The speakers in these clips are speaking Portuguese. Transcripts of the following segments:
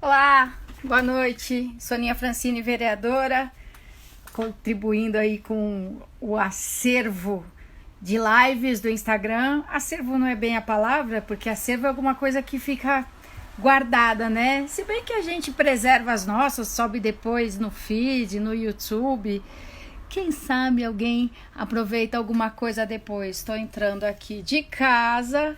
Olá, boa noite. Soninha Francine, vereadora, contribuindo aí com o acervo de lives do Instagram. Acervo não é bem a palavra, porque acervo é alguma coisa que fica guardada, né? Se bem que a gente preserva as nossas, sobe depois no feed, no YouTube. Quem sabe alguém aproveita alguma coisa depois. Estou entrando aqui de casa.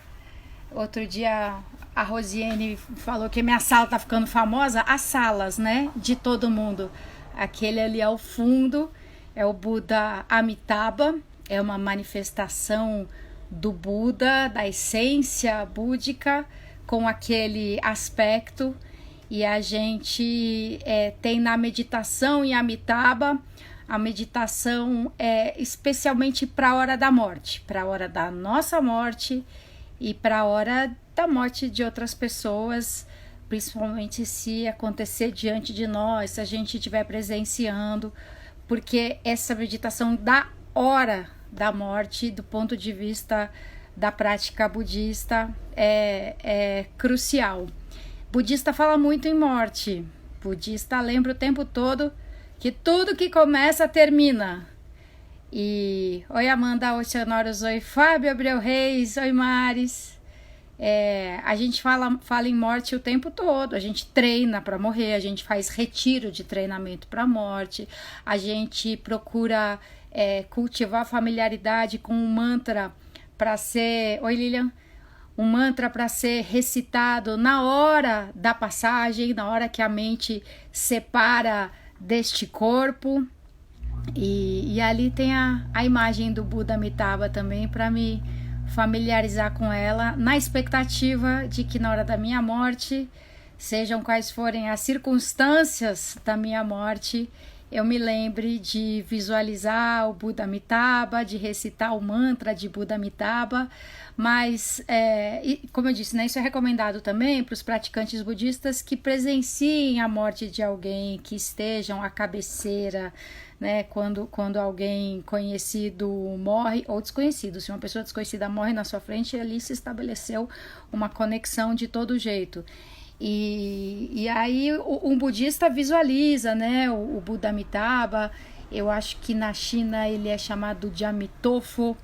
Outro dia a Rosiane falou que minha sala tá ficando famosa. As salas, né? De todo mundo. Aquele ali ao fundo é o Buda Amitabha. É uma manifestação do Buda, da essência búdica, com aquele aspecto. E a gente tem na meditação em Amitabha. A meditação é especialmente para a hora da morte, para a hora da nossa morte e para a hora da morte de outras pessoas, principalmente se acontecer diante de nós, se a gente estiver presenciando, porque essa meditação da hora da morte, do ponto de vista da prática budista, é crucial. Budista fala muito em morte, budista lembra o tempo todo que tudo que começa termina. E oi Amanda Oceanoros, oi Fábio Abreu Reis, oi Maris. A gente fala em morte o tempo todo, a gente treina para morrer, a gente faz retiro de treinamento para morte, a gente procura cultivar familiaridade com um mantra para ser, oi Lilian, um mantra para ser recitado na hora da passagem, na hora que a mente separa deste corpo. E ali tem a imagem do Buda Amitabha também, para me familiarizar com ela, na expectativa de que na hora da minha morte, sejam quais forem as circunstâncias da minha morte, eu me lembre de visualizar o Buda Amitabha, de recitar o mantra de Buda Amitabha. Mas, como eu disse, né, isso é recomendado também para os praticantes budistas que presenciem a morte de alguém, que estejam à cabeceira, né, quando alguém conhecido morre, ou desconhecido. Se uma pessoa desconhecida morre na sua frente, ali se estabeleceu uma conexão de todo jeito. E aí um budista visualiza, né, o Buda Amitabha. Eu acho que na China ele é chamado de Amitofo.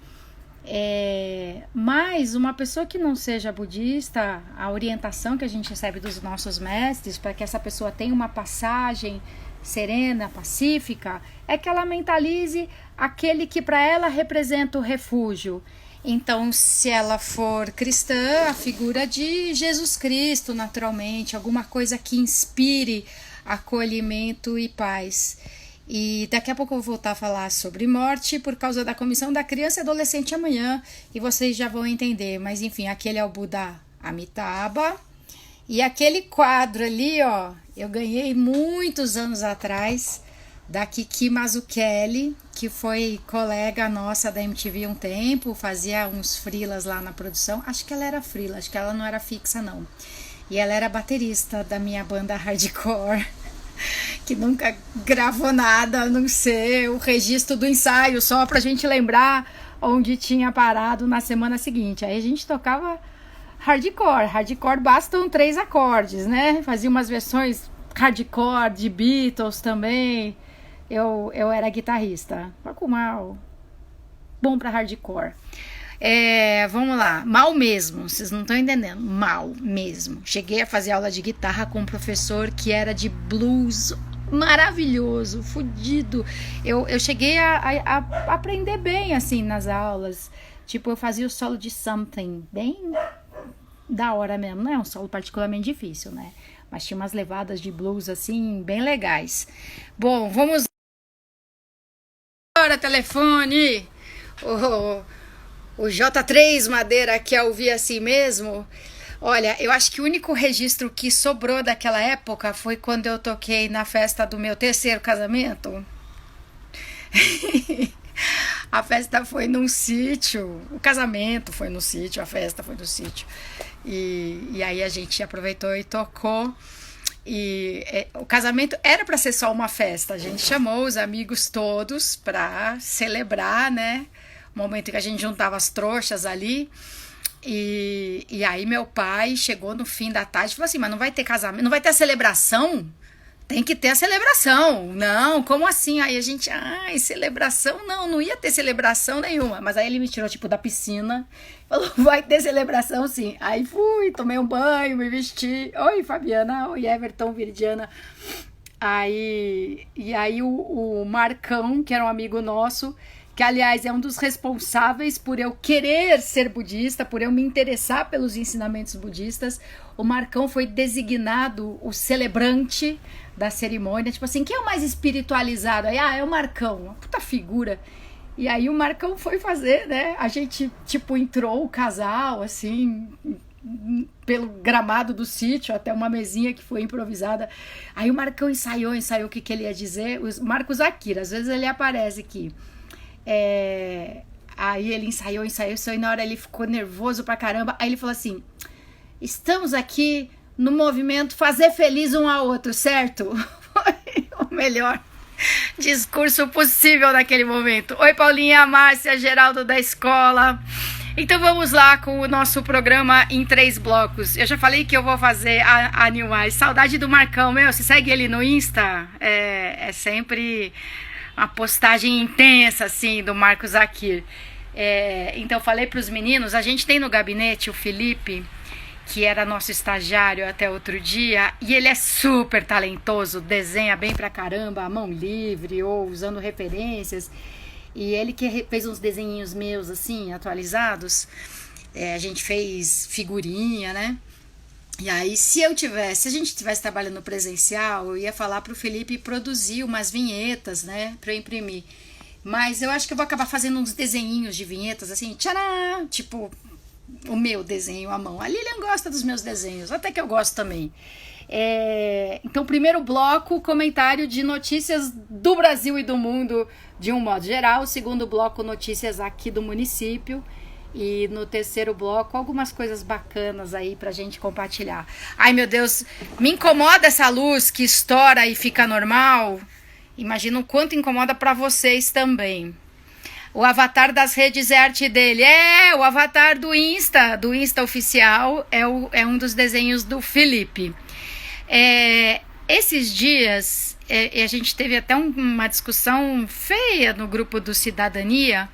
Mas uma pessoa que não seja budista, a orientação que a gente recebe dos nossos mestres para que essa pessoa tenha uma passagem serena, pacífica, é que ela mentalize aquele que para ela representa o refúgio. Então, se ela for cristã, a figura de Jesus Cristo, naturalmente, alguma coisa que inspire acolhimento e paz. E daqui a pouco eu vou voltar a falar sobre morte por causa da Comissão da Criança e Adolescente amanhã, e vocês já vão entender. Mas enfim, aquele é o Buda Amitabha. E aquele quadro ali, ó, eu ganhei muitos anos atrás da Kiki Mazzucchelli, que foi colega nossa da MTV um tempo, fazia uns freelas lá na produção. Acho que ela era freela, acho que ela não era fixa não. E ela era baterista da minha banda hardcore, que nunca gravou nada, a não ser o registro do ensaio, só pra gente lembrar onde tinha parado na semana seguinte. Aí a gente tocava hardcore bastam 3 acordes, né? Fazia umas versões hardcore de Beatles também. Eu era guitarrista, mal, bom pra hardcore. Vamos lá, mal mesmo, vocês não estão entendendo, mal mesmo. Cheguei a fazer aula de guitarra com um professor que era de blues maravilhoso, fudido. Eu cheguei a aprender bem assim nas aulas. Tipo, eu fazia o solo de Something bem da hora mesmo. Não é um solo particularmente difícil, né? Mas tinha umas levadas de blues assim bem legais. Bom, vamos agora, telefone. O J3 Madeira quer ouvir assim mesmo? Olha, eu acho que o único registro que sobrou daquela época foi quando eu toquei na festa do meu 3º casamento. A festa foi num sítio, o casamento foi no sítio, a festa foi no sítio. E aí a gente aproveitou e tocou. E o casamento era para ser só uma festa, a gente chamou os amigos todos para celebrar, né? O momento que a gente juntava as trouxas ali. E aí meu pai chegou no fim da tarde e falou assim, mas não vai ter casamento, não vai ter a celebração? Tem que ter a celebração. Não, como assim? Aí a gente, ai, celebração? Não ia ter celebração nenhuma. Mas aí ele me tirou, tipo, da piscina. Falou, vai ter celebração sim. Aí fui, tomei um banho, me vesti. Oi, Fabiana. Oi, Everton, Viridiana. E aí o Marcão, que era um amigo nosso, que aliás é um dos responsáveis por eu querer ser budista, por eu me interessar pelos ensinamentos budistas, o Marcão foi designado o celebrante da cerimônia, tipo assim, quem é o mais espiritualizado? Aí, é o Marcão, uma puta figura. E aí o Marcão foi fazer, né, a gente, tipo, entrou o casal, assim, pelo gramado do sítio, até uma mesinha que foi improvisada. Aí o Marcão ensaiou o que ele ia dizer, o Marcos Akira, às vezes ele aparece aqui. Aí ele ensaiou, e na hora ele ficou nervoso pra caramba. Aí ele falou assim, estamos aqui no movimento fazer feliz um ao outro, certo? Foi o melhor discurso possível naquele momento. Oi, Paulinha, Márcia, Geraldo da escola. Então vamos lá com o nosso programa em 3 blocos. Eu já falei que eu vou fazer animais. Saudade do Marcão, meu, você segue ele no Insta? É sempre uma postagem intensa, assim, do Marcos Akir. Então, falei para os meninos, a gente tem no gabinete o Felipe, que era nosso estagiário até outro dia, e ele é super talentoso, desenha bem pra caramba, a mão livre, ou usando referências, e ele que fez uns desenhinhos meus, assim, atualizados, a gente fez figurinha, né? E aí, se a gente tivesse trabalhando presencial, eu ia falar pro Felipe produzir umas vinhetas, né, pra eu imprimir. Mas eu acho que eu vou acabar fazendo uns desenhinhos de vinhetas, assim, tcharam, tipo, o meu desenho à mão. A Lilian gosta dos meus desenhos, até que eu gosto também. Então, primeiro bloco, comentário de notícias do Brasil e do mundo de um modo geral. Segundo bloco, notícias aqui do município. E no terceiro bloco, algumas coisas bacanas aí pra gente compartilhar. Ai, meu Deus, me incomoda essa luz que estoura e fica normal. Imagina o quanto incomoda pra vocês também. O avatar das redes é arte dele. O avatar do Insta oficial é um dos desenhos do Felipe. Esses dias, a gente teve até uma discussão feia no grupo do Cidadania,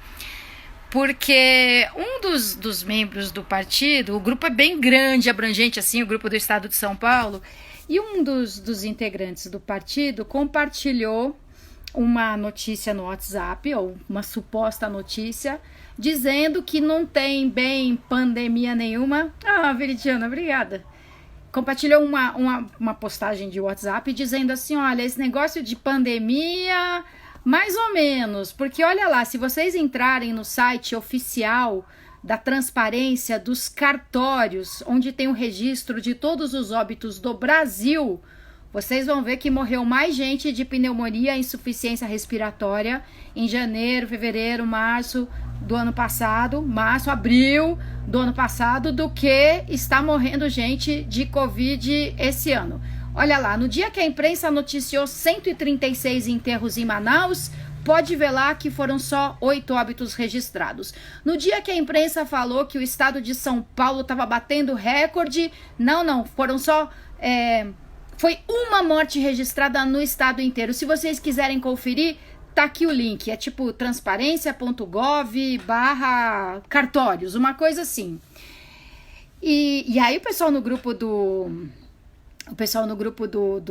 porque um dos membros do partido, o grupo é bem grande, abrangente, assim, o grupo do Estado de São Paulo, e um dos integrantes do partido compartilhou uma notícia no WhatsApp, ou uma suposta notícia, dizendo que não tem bem pandemia nenhuma. Veridiana, obrigada. Compartilhou uma postagem de WhatsApp dizendo assim, olha, esse negócio de pandemia, mais ou menos, porque olha lá, se vocês entrarem no site oficial da transparência dos cartórios, onde tem o registro de todos os óbitos do Brasil, vocês vão ver que morreu mais gente de pneumonia e insuficiência respiratória em janeiro, fevereiro, março do ano passado, abril do ano passado, do que está morrendo gente de Covid esse ano. Olha lá, no dia que a imprensa noticiou 136 enterros em Manaus, pode ver lá que foram só 8 óbitos registrados. No dia que a imprensa falou que o estado de São Paulo estava batendo recorde, não, foram só... Foi uma morte registrada no estado inteiro. Se vocês quiserem conferir, tá aqui o link. É tipo transparência.gov/cartórios, uma coisa assim. E aí o pessoal no grupo do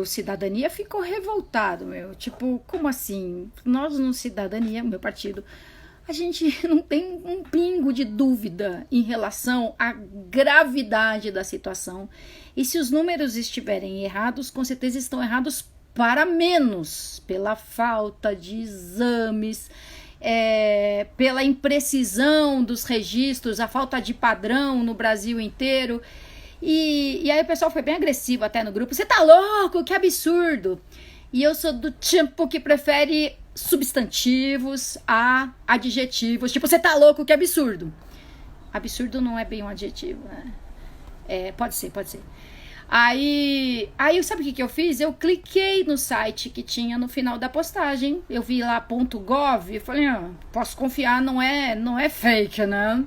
Cidadania ficou revoltado, meu. Tipo, como assim? Nós no Cidadania, meu partido, a gente não tem um pingo de dúvida em relação à gravidade da situação. E se os números estiverem errados, com certeza estão errados para menos, pela falta de exames, pela imprecisão dos registros, a falta de padrão no Brasil inteiro. E aí o pessoal foi bem agressivo até no grupo. Você tá louco? Que absurdo! E eu sou do tipo que prefere substantivos a adjetivos. Tipo, você tá louco? Que absurdo! Absurdo não é bem um adjetivo, né? Pode ser. Aí sabe o que eu fiz? Eu cliquei no site que tinha no final da postagem. Eu vi lá .gov e falei, posso confiar, não é fake, né?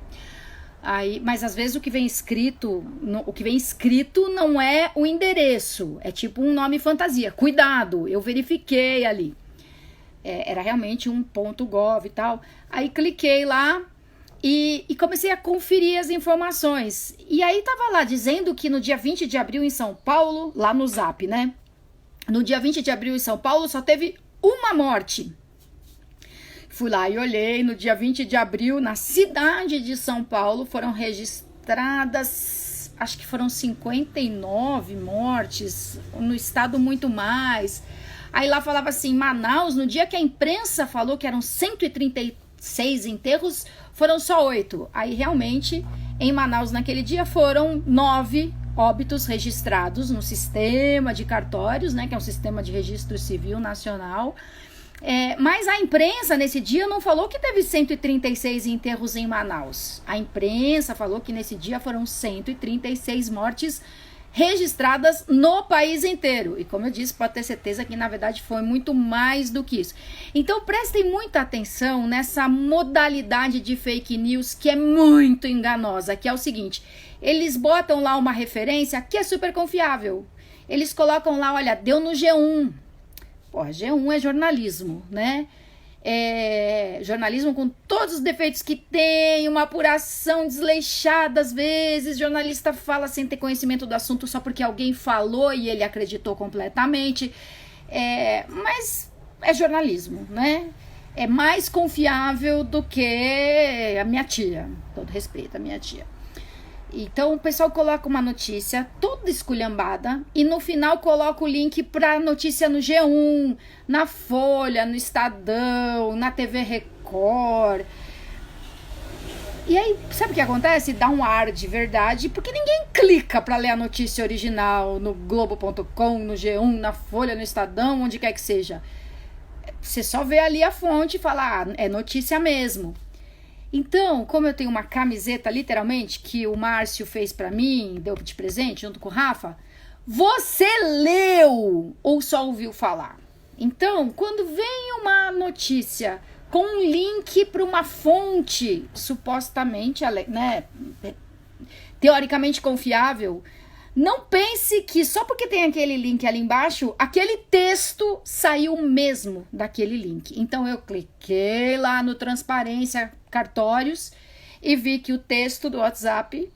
Aí, mas às vezes o que vem escrito não é o endereço, é tipo um nome fantasia. Cuidado, eu verifiquei ali. Era realmente um .gov e tal. Aí cliquei lá e comecei a conferir as informações. E aí tava lá dizendo que no dia 20 de abril em São Paulo, lá no Zap, né? No dia 20 de abril em São Paulo só teve uma morte. Fui lá e olhei, no dia 20 de abril, na cidade de São Paulo, foram registradas, acho que foram 59 mortes, no estado muito mais. Aí lá falava assim, Manaus, no dia que a imprensa falou que eram 136 enterros, foram só 8. Aí realmente, em Manaus naquele dia, foram 9 óbitos registrados no sistema de cartórios, né, que é um sistema de registro civil nacional. Mas a imprensa nesse dia não falou que teve 136 enterros em Manaus. A imprensa falou que nesse dia foram 136 mortes registradas no país inteiro. E como eu disse, pode ter certeza que na verdade foi muito mais do que isso. Então prestem muita atenção nessa modalidade de fake news que é muito enganosa, que é o seguinte: eles botam lá uma referência que é super confiável. Eles colocam lá, olha, deu no G1. Pô, G1 é jornalismo, né? Jornalismo com todos os defeitos que tem, uma apuração desleixada às vezes, jornalista fala sem ter conhecimento do assunto só porque alguém falou e ele acreditou completamente. Mas é jornalismo, né? É mais confiável do que a minha tia, todo respeito à minha tia. Então o pessoal coloca uma notícia toda esculhambada e no final coloca o link para notícia no G1, na Folha, no Estadão, na TV Record. E aí, sabe o que acontece? Dá um ar de verdade, porque ninguém clica para ler a notícia original no Globo.com, no G1, na Folha, no Estadão, onde quer que seja. Você só vê ali a fonte e fala, é notícia mesmo. Então, como eu tenho uma camiseta, literalmente, que o Márcio fez pra mim, deu de presente, junto com o Rafa, você leu ou só ouviu falar? Então, quando vem uma notícia com um link para uma fonte supostamente, né, teoricamente confiável, não pense que só porque tem aquele link ali embaixo, aquele texto saiu mesmo daquele link. Então eu cliquei lá no Transparência Cartórios e vi que o texto do WhatsApp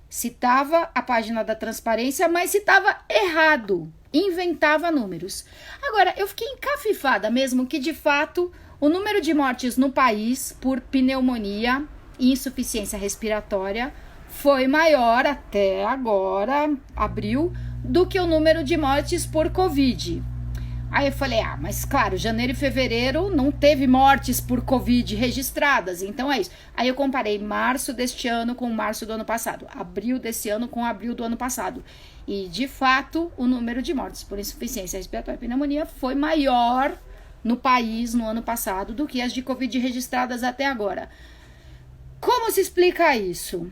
citava a página da Transparência, mas citava errado, inventava números. Agora, eu fiquei encafifada mesmo que de fato o número de mortes no país por pneumonia e insuficiência respiratória foi maior até agora, abril, do que o número de mortes por Covid. Aí eu falei, mas claro, janeiro e fevereiro não teve mortes por Covid registradas, então é isso. Aí eu comparei março deste ano com março do ano passado, abril desse ano com abril do ano passado. E, de fato, o número de mortes por insuficiência respiratória e pneumonia foi maior no país no ano passado do que as de Covid registradas até agora. Como se explica isso?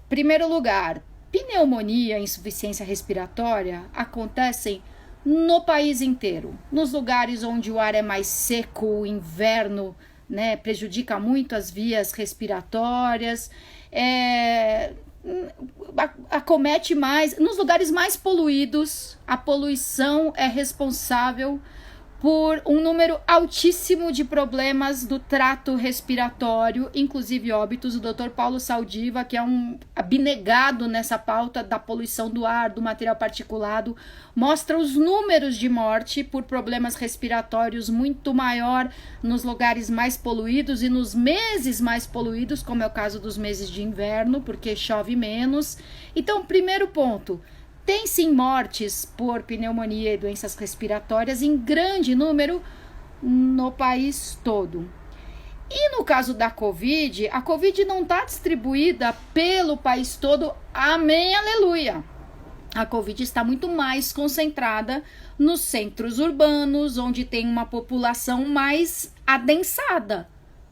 Primeiro lugar, pneumonia e insuficiência respiratória acontecem no país inteiro. Nos lugares onde o ar é mais seco, o inverno, né, prejudica muito as vias respiratórias, acomete mais. Nos lugares mais poluídos, a poluição é responsável por um número altíssimo de problemas do trato respiratório, inclusive óbitos. O Dr. Paulo Saldiva, que é um abnegado nessa pauta da poluição do ar, do material particulado, mostra os números de morte por problemas respiratórios muito maior nos lugares mais poluídos e nos meses mais poluídos, como é o caso dos meses de inverno, porque chove menos. Então, primeiro ponto, tem sim mortes por pneumonia e doenças respiratórias em grande número no país todo. E no caso da Covid, a Covid não está distribuída pelo país todo, amém, aleluia. A Covid está muito mais concentrada nos centros urbanos, onde tem uma população mais adensada.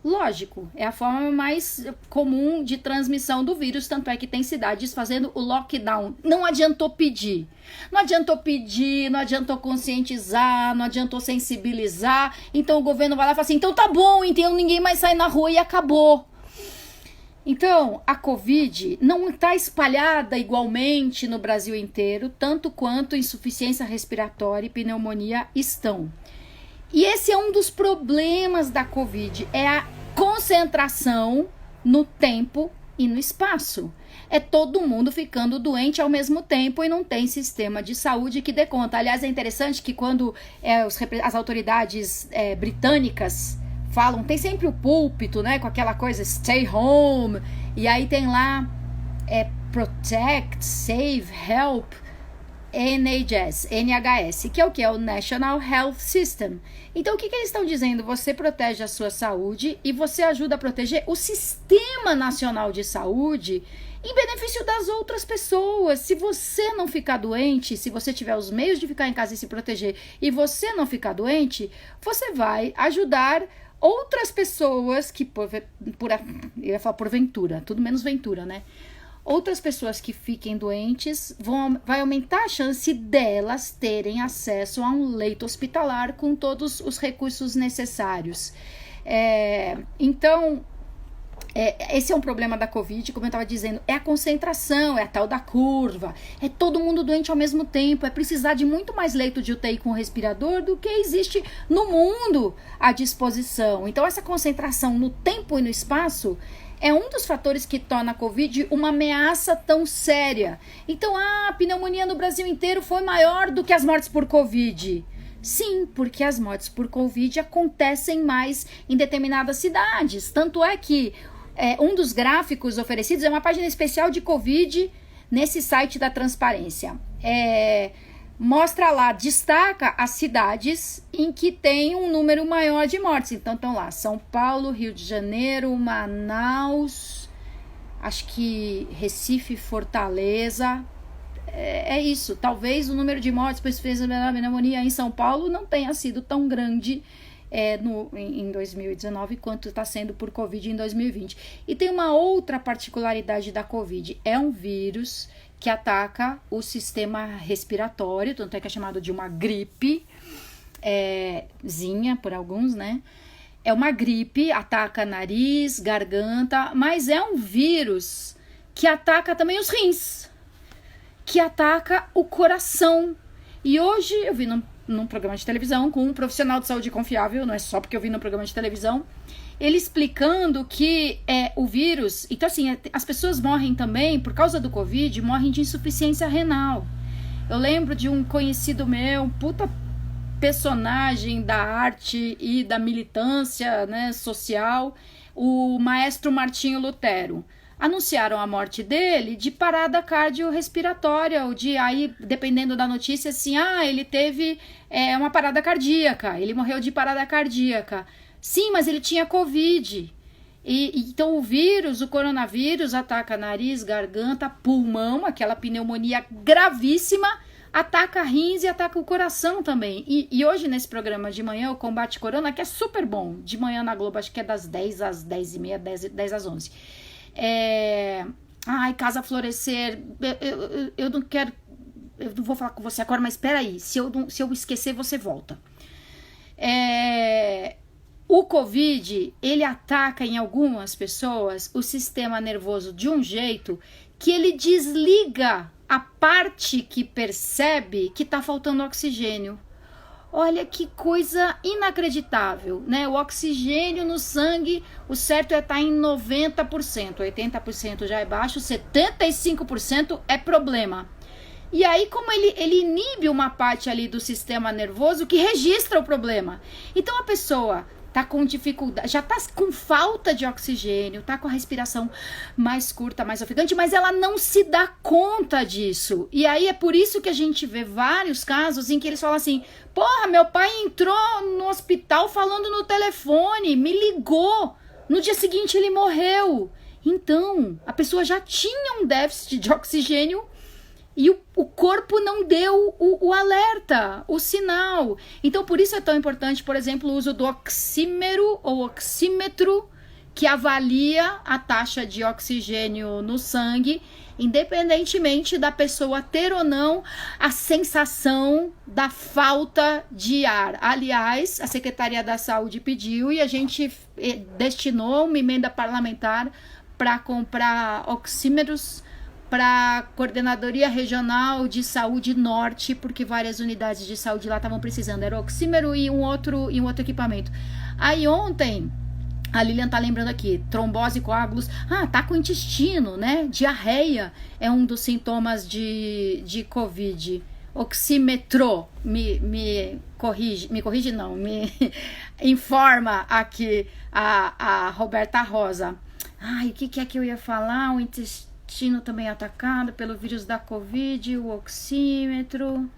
Lógico, é a forma mais comum de transmissão do vírus, tanto é que tem cidades fazendo o lockdown. Não adiantou pedir, não adiantou conscientizar, não adiantou sensibilizar. Então o governo vai lá e fala assim, então tá bom, então ninguém mais sai na rua e acabou. Então, a Covid não está espalhada igualmente no Brasil inteiro, tanto quanto insuficiência respiratória e pneumonia estão. E esse é um dos problemas da Covid, é a concentração no tempo e no espaço. É todo mundo ficando doente ao mesmo tempo e não tem sistema de saúde que dê conta. Aliás, é interessante que quando as autoridades britânicas falam, tem sempre o púlpito, né, com aquela coisa stay home, e aí tem lá protect, save, help, NHS, que é o que? É o National Health System. Então, o que eles estão dizendo? Você protege a sua saúde e você ajuda a proteger o Sistema Nacional de Saúde em benefício das outras pessoas. Se você não ficar doente, se você tiver os meios de ficar em casa e se proteger e você não ficar doente, você vai ajudar outras pessoas que, eu ia falar porventura, tudo menos ventura, né? Outras pessoas que fiquem doentes vai aumentar a chance delas terem acesso a um leito hospitalar com todos os recursos necessários. Então, esse é um problema da Covid, como eu estava dizendo, é a concentração, é a tal da curva, é todo mundo doente ao mesmo tempo, é precisar de muito mais leito de UTI com respirador do que existe no mundo à disposição. Então, essa concentração no tempo e no espaço é um dos fatores que torna a Covid uma ameaça tão séria. Então, a pneumonia no Brasil inteiro foi maior do que as mortes por Covid. Sim, porque as mortes por Covid acontecem mais em determinadas cidades. Tanto é que um dos gráficos oferecidos é uma página especial de Covid nesse site da Transparência. Mostra lá, destaca as cidades em que tem um número maior de mortes. Então estão lá São Paulo, Rio de Janeiro, Manaus, acho que Recife, Fortaleza. É isso, talvez o número de mortes por pneumonia em São Paulo não tenha sido tão grande em 2019 quanto está sendo por Covid em 2020. E tem uma outra particularidade da Covid, é um vírus que ataca o sistema respiratório, tanto é que é chamado de uma gripe, por alguns, né? É uma gripe, ataca nariz, garganta, mas é um vírus que ataca também os rins, que ataca o coração. E hoje eu vi num programa de televisão com um profissional de saúde confiável, não é só porque eu vi no programa de televisão, ele explicando que o vírus... Então, assim, as pessoas morrem também, por causa do Covid, morrem de insuficiência renal. Eu lembro de um conhecido meu, um puta personagem da arte e da militância, né, social, o maestro Martinho Lutero. Anunciaram a morte dele de parada cardiorrespiratória, ou aí, dependendo da notícia, assim, ele teve uma parada cardíaca, ele morreu de parada cardíaca. Sim, mas ele tinha Covid. Então o coronavírus ataca nariz, garganta, pulmão, aquela pneumonia gravíssima, ataca rins e ataca o coração também. E hoje nesse programa de manhã, o Combate Corona, que é super bom, de manhã na Globo, acho que é das 10 às 10h30, 10 às 11. Casa Florescer, eu não quero, eu não vou falar com você agora, mas espera aí, se eu esquecer, você volta. O Covid, ele ataca em algumas pessoas o sistema nervoso de um jeito que ele desliga a parte que percebe que está faltando oxigênio. Olha que coisa inacreditável, né? O oxigênio no sangue, o certo é estar em 90%, 80% já é baixo, 75% é problema. E aí, como ele inibe uma parte ali do sistema nervoso que registra o problema. Então, a pessoa tá com dificuldade, já tá com falta de oxigênio, tá com a respiração mais curta, mais ofegante, mas ela não se dá conta disso. E aí é por isso que a gente vê vários casos em que eles falam assim: porra, meu pai entrou no hospital falando no telefone, me ligou, no dia seguinte ele morreu. Então, a pessoa já tinha um déficit de oxigênio e o corpo não deu o alerta, o sinal. Então, por isso é tão importante, por exemplo, o uso do oxímero ou oxímetro, que avalia a taxa de oxigênio no sangue, independentemente da pessoa ter ou não a sensação da falta de ar. Aliás, a Secretaria da Saúde pediu e a gente destinou uma emenda parlamentar para comprar oxímetros para a Coordenadoria Regional de Saúde Norte, porque várias unidades de saúde lá estavam precisando. Era oxímetro e um outro equipamento. Aí ontem, a Lilian tá lembrando aqui, trombose, coágulos, tá com intestino, né? Diarreia é um dos sintomas de Covid. Oxímetro, me corrige não, me informa aqui a Roberta Rosa. O que é que eu ia falar? O intestino também atacado pelo vírus da Covid, o oxímetro.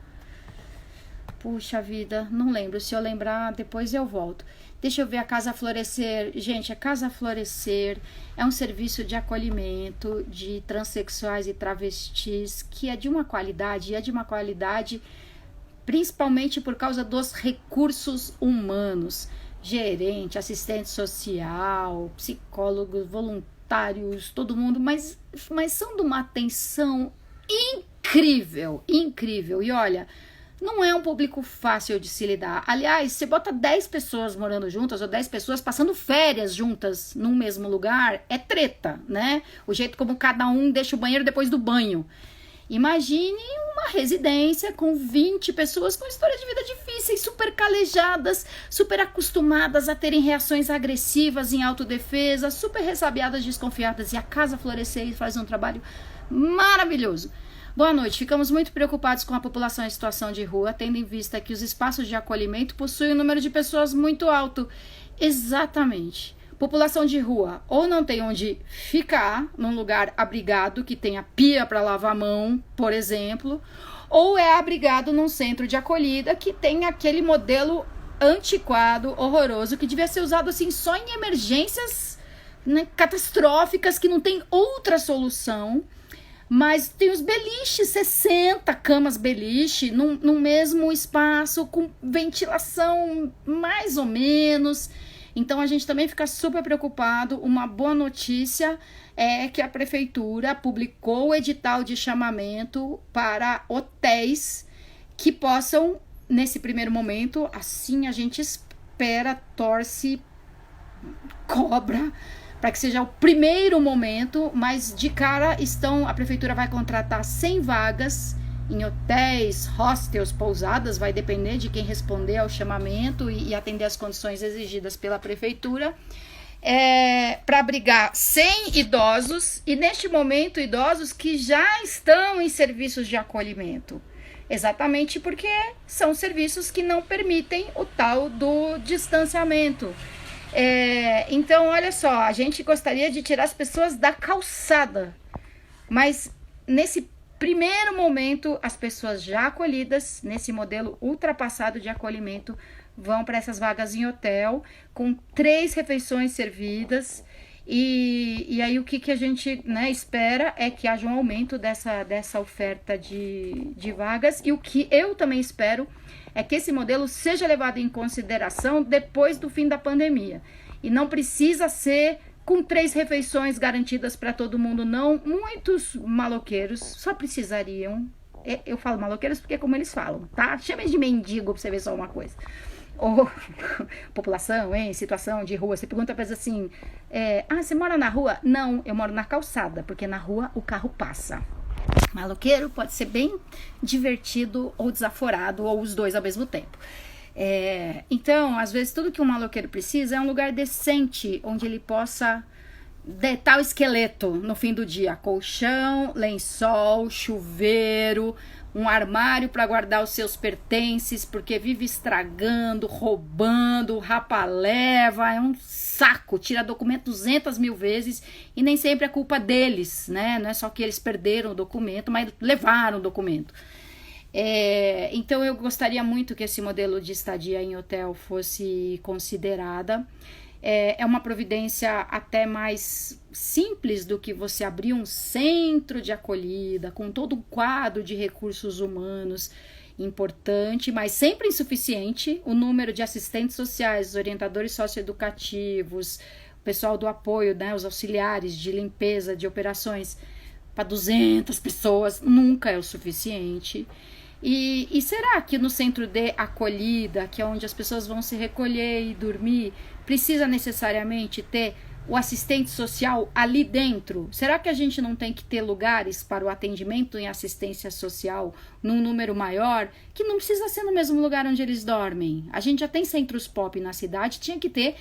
Puxa vida, não lembro. Se eu lembrar, depois eu volto. Deixa eu ver a Casa Florescer. Gente, a Casa Florescer é um serviço de acolhimento de transexuais e travestis que é de uma qualidade, principalmente por causa dos recursos humanos. Gerente, assistente social, psicólogos, voluntários, todo mundo, mas são de uma atenção incrível. E olha, não é um público fácil de se lidar. Aliás, você bota 10 pessoas morando juntas ou 10 pessoas passando férias juntas num mesmo lugar, é treta, né? O jeito como cada um deixa o banheiro depois do banho. Imagine uma residência com 20 pessoas com história de vida difíceis, super calejadas, super acostumadas a terem reações agressivas em autodefesa, super ressabiadas, desconfiadas. E a Casa Florescer faz um trabalho maravilhoso. Boa noite. Ficamos muito preocupados com a população em situação de rua, tendo em vista que os espaços de acolhimento possuem um número de pessoas muito alto. Exatamente. População de rua ou não tem onde ficar, num lugar abrigado que tenha pia para lavar a mão, por exemplo, ou é abrigado num centro de acolhida que tem aquele modelo antiquado, horroroso, que devia ser usado assim só em emergências, né, catastróficas, que não tem outra solução. Mas tem os beliches, 60 camas beliche num mesmo espaço, com ventilação mais ou menos. Então a gente também fica super preocupado. Uma boa notícia é que a prefeitura publicou o edital de chamamento para hotéis que possam, nesse primeiro momento, assim a gente espera, torce, cobra, para que seja o primeiro momento, mas de cara a prefeitura vai contratar 100 vagas em hotéis, hostels, pousadas, vai depender de quem responder ao chamamento e atender as condições exigidas pela prefeitura, para abrigar 100 idosos, e neste momento idosos que já estão em serviços de acolhimento, exatamente porque são serviços que não permitem o tal do distanciamento. Então, olha só, a gente gostaria de tirar as pessoas da calçada, mas nesse primeiro momento, as pessoas já acolhidas, nesse modelo ultrapassado de acolhimento, vão para essas vagas em hotel, com 3 refeições servidas, e aí o que a gente, né, espera é que haja um aumento dessa oferta de vagas, e o que eu também espero é que esse modelo seja levado em consideração depois do fim da pandemia. E não precisa ser com 3 refeições garantidas para todo mundo, não. Muitos maloqueiros só precisariam, eu falo maloqueiros porque é como eles falam, tá? Chame de mendigo para você ver só uma coisa. Ou população em situação de rua, você pergunta para eles assim, você mora na rua? Não, eu moro na calçada, porque na rua o carro passa. Maloqueiro pode ser bem divertido ou desaforado, ou os dois ao mesmo tempo. Então, às vezes, tudo que um maloqueiro precisa é um lugar decente, onde ele possa detar o esqueleto no fim do dia. Colchão, lençol, chuveiro, um armário para guardar os seus pertences, porque vive estragando, roubando, rapa-leva, é um saco, tira documento 200 mil vezes e nem sempre é culpa deles, né? Não é só que eles perderam o documento, mas levaram o documento. Então eu gostaria muito que esse modelo de estadia em hotel fosse considerada. É uma providência até mais simples do que você abrir um centro de acolhida com todo um quadro de recursos humanos importante, mas sempre insuficiente. O número de assistentes sociais, orientadores socioeducativos, o pessoal do apoio, né, os auxiliares de limpeza, de operações, para 200 pessoas nunca é o suficiente. E será que no centro de acolhida, que é onde as pessoas vão se recolher e dormir, precisa necessariamente ter o assistente social ali dentro? Será que a gente não tem que ter lugares para o atendimento em assistência social num número maior, que não precisa ser no mesmo lugar onde eles dormem? A gente já tem centros pop na cidade, tinha que ter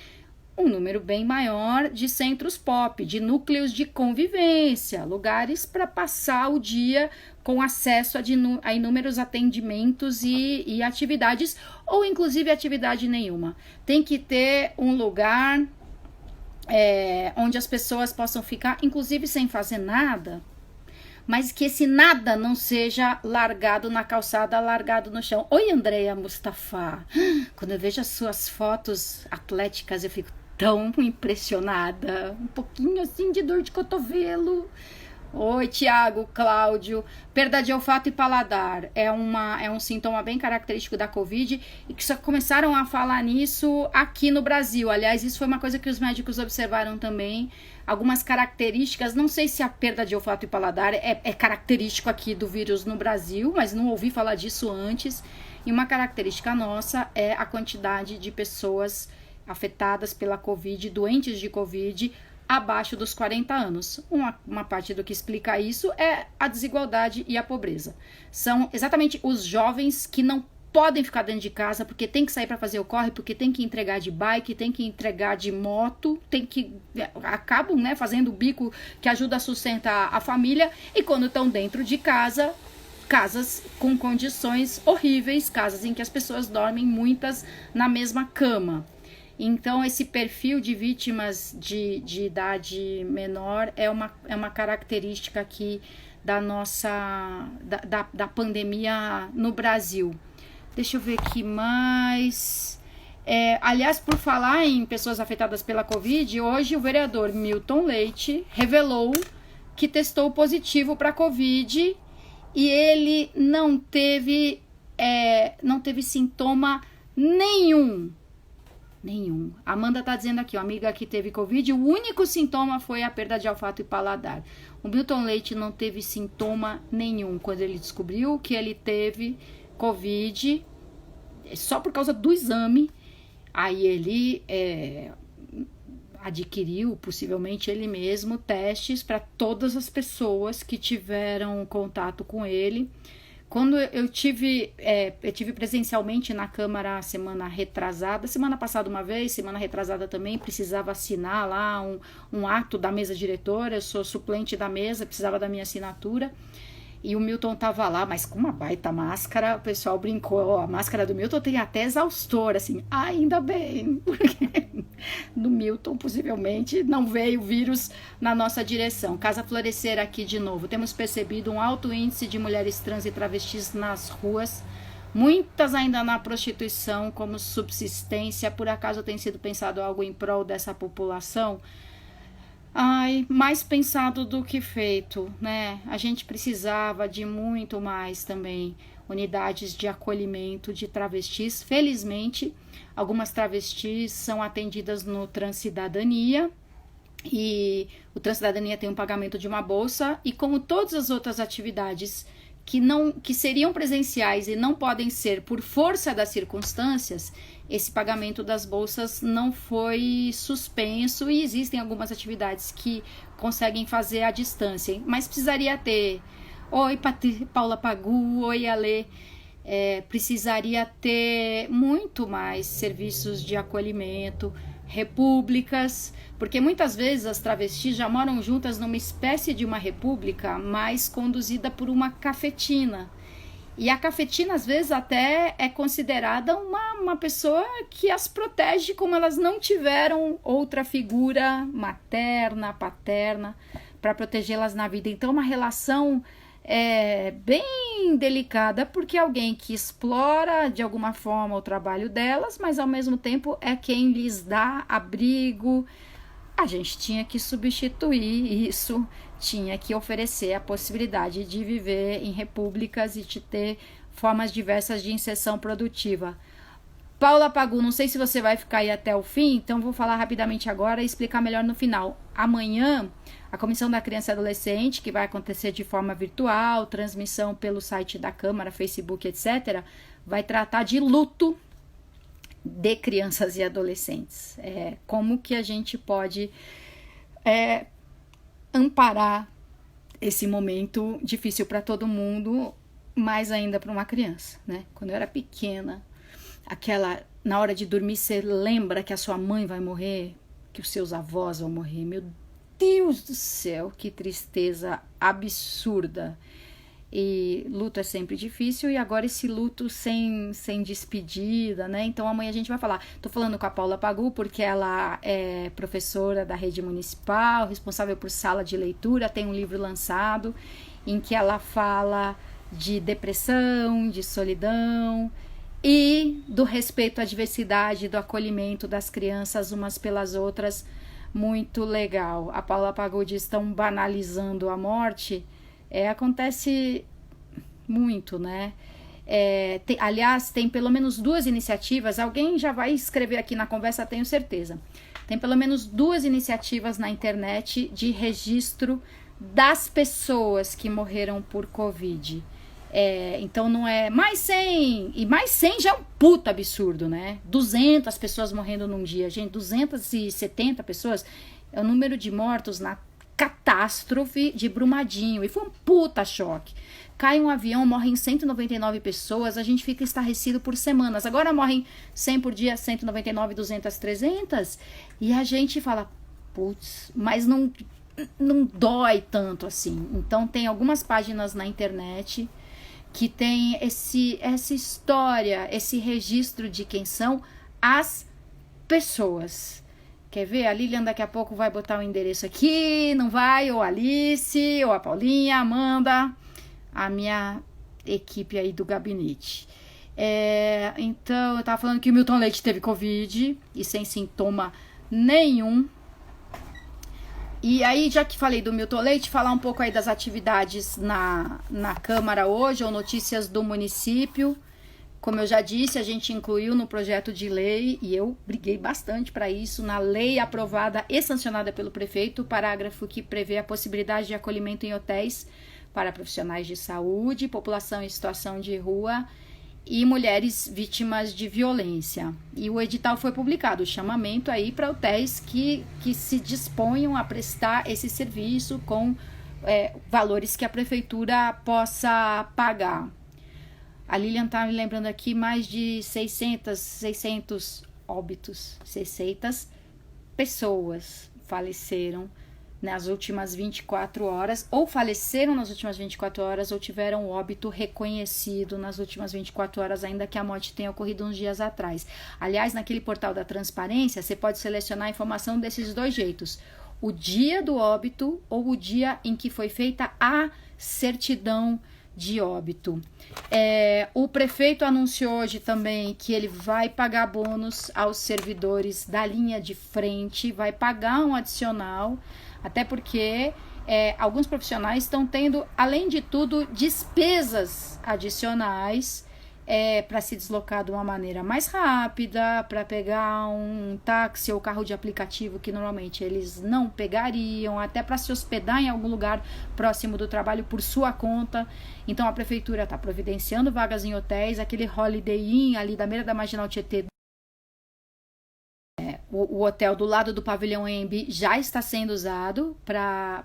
um número bem maior de centros pop, de núcleos de convivência, lugares para passar o dia com acesso a inúmeros atendimentos e atividades, ou inclusive atividade nenhuma. Tem que ter um lugar onde as pessoas possam ficar, inclusive sem fazer nada, mas que esse nada não seja largado na calçada, largado no chão. Oi, Andréia Mustafa. Quando eu vejo as suas fotos atléticas, eu fico tão impressionada. Um pouquinho assim de dor de cotovelo. Oi, Tiago, Cláudio. Perda de olfato e paladar é um sintoma bem característico da Covid e que só começaram a falar nisso aqui no Brasil. Aliás, isso foi uma coisa que os médicos observaram também. Algumas características, não sei se a perda de olfato e paladar é característico aqui do vírus no Brasil, mas não ouvi falar disso antes. E uma característica nossa é a quantidade de pessoas afetadas pela Covid, doentes de Covid, abaixo dos 40 anos. Uma parte do que explica isso é a desigualdade e a pobreza. São exatamente os jovens que não podem ficar dentro de casa porque tem que sair para fazer o corre, porque tem que entregar de bike, tem que entregar de moto, acabam, né, fazendo o bico que ajuda a sustentar a família, e quando estão dentro de casa, casas com condições horríveis, casas em que as pessoas dormem muitas na mesma cama. Então, esse perfil de vítimas de idade menor é uma característica aqui da nossa da pandemia no Brasil. Deixa eu ver aqui mais. Aliás, por falar em pessoas afetadas pela Covid, hoje o vereador Milton Leite revelou que testou positivo para Covid e ele não teve sintoma nenhum. A Amanda tá dizendo aqui, uma amiga que teve Covid, o único sintoma foi a perda de olfato e paladar. O Milton Leite não teve sintoma nenhum quando ele descobriu que ele teve Covid, só por causa do exame. Aí ele adquiriu, possivelmente ele mesmo, testes para todas as pessoas que tiveram contato com ele. Quando eu tive presencialmente na Câmara semana passada uma vez, semana retrasada também, precisava assinar lá um ato da mesa diretora, eu sou suplente da mesa, precisava da minha assinatura, e o Milton tava lá, mas com uma baita máscara, o pessoal brincou, a máscara do Milton tem até exaustor, assim, ainda bem, porque do Milton possivelmente não veio o vírus na nossa direção. Casa Florescer aqui de novo, temos percebido um alto índice de mulheres trans e travestis nas ruas, muitas ainda na prostituição como subsistência. Por acaso tem sido pensado algo em prol dessa população? Ai, mais pensado do que feito, né? A gente precisava de muito mais também, unidades de acolhimento de travestis. Felizmente, algumas travestis são atendidas no Transcidadania, e o Transcidadania tem um pagamento de uma bolsa, e como todas as outras atividades que seriam presenciais e não podem ser por força das circunstâncias, esse pagamento das bolsas não foi suspenso, e existem algumas atividades que conseguem fazer à distância, mas precisaria ter. Oi, Paula Pagu, oi, Ale. Precisaria ter muito mais serviços de acolhimento, repúblicas, porque muitas vezes as travestis já moram juntas numa espécie de uma república, mas conduzida por uma cafetina. E a cafetina, às vezes, até é considerada uma pessoa que as protege, como elas não tiveram outra figura materna, paterna, para protegê-las na vida. Então, uma relação bem delicada, porque é alguém que explora de alguma forma o trabalho delas, mas ao mesmo tempo é quem lhes dá abrigo. A gente tinha que substituir isso, tinha que oferecer a possibilidade de viver em repúblicas e de ter formas diversas de inserção produtiva. Paula Pagu, não sei se você vai ficar aí até o fim, então vou falar rapidamente agora e explicar melhor no final. Amanhã, a Comissão da Criança e Adolescente, que vai acontecer de forma virtual, transmissão pelo site da Câmara, Facebook, etc., vai tratar de luto de crianças e adolescentes. Como que a gente pode amparar esse momento difícil para todo mundo, mais ainda para uma criança, né? Quando eu era pequena, na hora de dormir, você lembra que a sua mãe vai morrer, que os seus avós vão morrer. Meu Deus do céu, que tristeza absurda. E luto é sempre difícil, e agora esse luto sem despedida, né? Então amanhã a gente vai falar. Tô falando com a Paula Pagu, porque ela é professora da rede municipal, responsável por sala de leitura, tem um livro lançado em que ela fala de depressão, de solidão e do respeito à diversidade, do acolhimento das crianças umas pelas outras. Muito legal. A Paula Pagu diz: estão banalizando a morte. Acontece muito, né? Aliás, tem pelo menos 2 iniciativas, alguém já vai escrever aqui na conversa, tenho certeza. Tem pelo menos 2 iniciativas na internet de registro das pessoas que morreram por Covid. Então não é mais 100, e mais 100 já é um puta absurdo, né? 200 pessoas morrendo num dia, gente, 270 pessoas é o número de mortos na catástrofe de Brumadinho, e foi um puta choque. Cai um avião, morrem 199 pessoas, a gente fica estarrecido por semanas. Agora morrem 100 por dia, 199, 200, 300, e a gente fala, putz, mas não dói tanto assim. Então tem algumas páginas na internet que tem essa história, esse registro de quem são as pessoas. Quer ver? A Lilian daqui a pouco vai botar o endereço aqui, não vai? Ou a Alice, ou a Paulinha, a Amanda, a minha equipe aí do gabinete. Então, eu tava falando que o Milton Leite teve Covid e sem sintoma nenhum. E aí, já que falei do Milton Leite, falar um pouco aí das atividades na Câmara hoje, ou notícias do município. Como eu já disse, a gente incluiu no projeto de lei, e eu briguei bastante para isso, na lei aprovada e sancionada pelo prefeito, o parágrafo que prevê a possibilidade de acolhimento em hotéis para profissionais de saúde, população em situação de rua e mulheres vítimas de violência. E o edital foi publicado, o chamamento aí para hotéis que se disponham a prestar esse serviço com valores que a prefeitura possa pagar. A Lilian tá me lembrando aqui, mais de 600 óbitos, 600 pessoas faleceram nas últimas 24 horas, ou faleceram nas últimas 24 horas, ou tiveram óbito reconhecido nas últimas 24 horas, ainda que a morte tenha ocorrido uns dias atrás. Aliás, naquele portal da transparência, você pode selecionar a informação desses 2 jeitos: o dia do óbito ou o dia em que foi feita a certidão de óbito. O prefeito anunciou hoje também que ele vai pagar bônus aos servidores da linha de frente, vai pagar um adicional, até porque alguns profissionais estão tendo, além de tudo, despesas adicionais para se deslocar de uma maneira mais rápida, para pegar um táxi ou carro de aplicativo que normalmente eles não pegariam, até para se hospedar em algum lugar próximo do trabalho por sua conta. Então a prefeitura está providenciando vagas em hotéis, aquele Holiday Inn ali da beira da Marginal Tietê, o hotel do lado do pavilhão AMB já está sendo usado para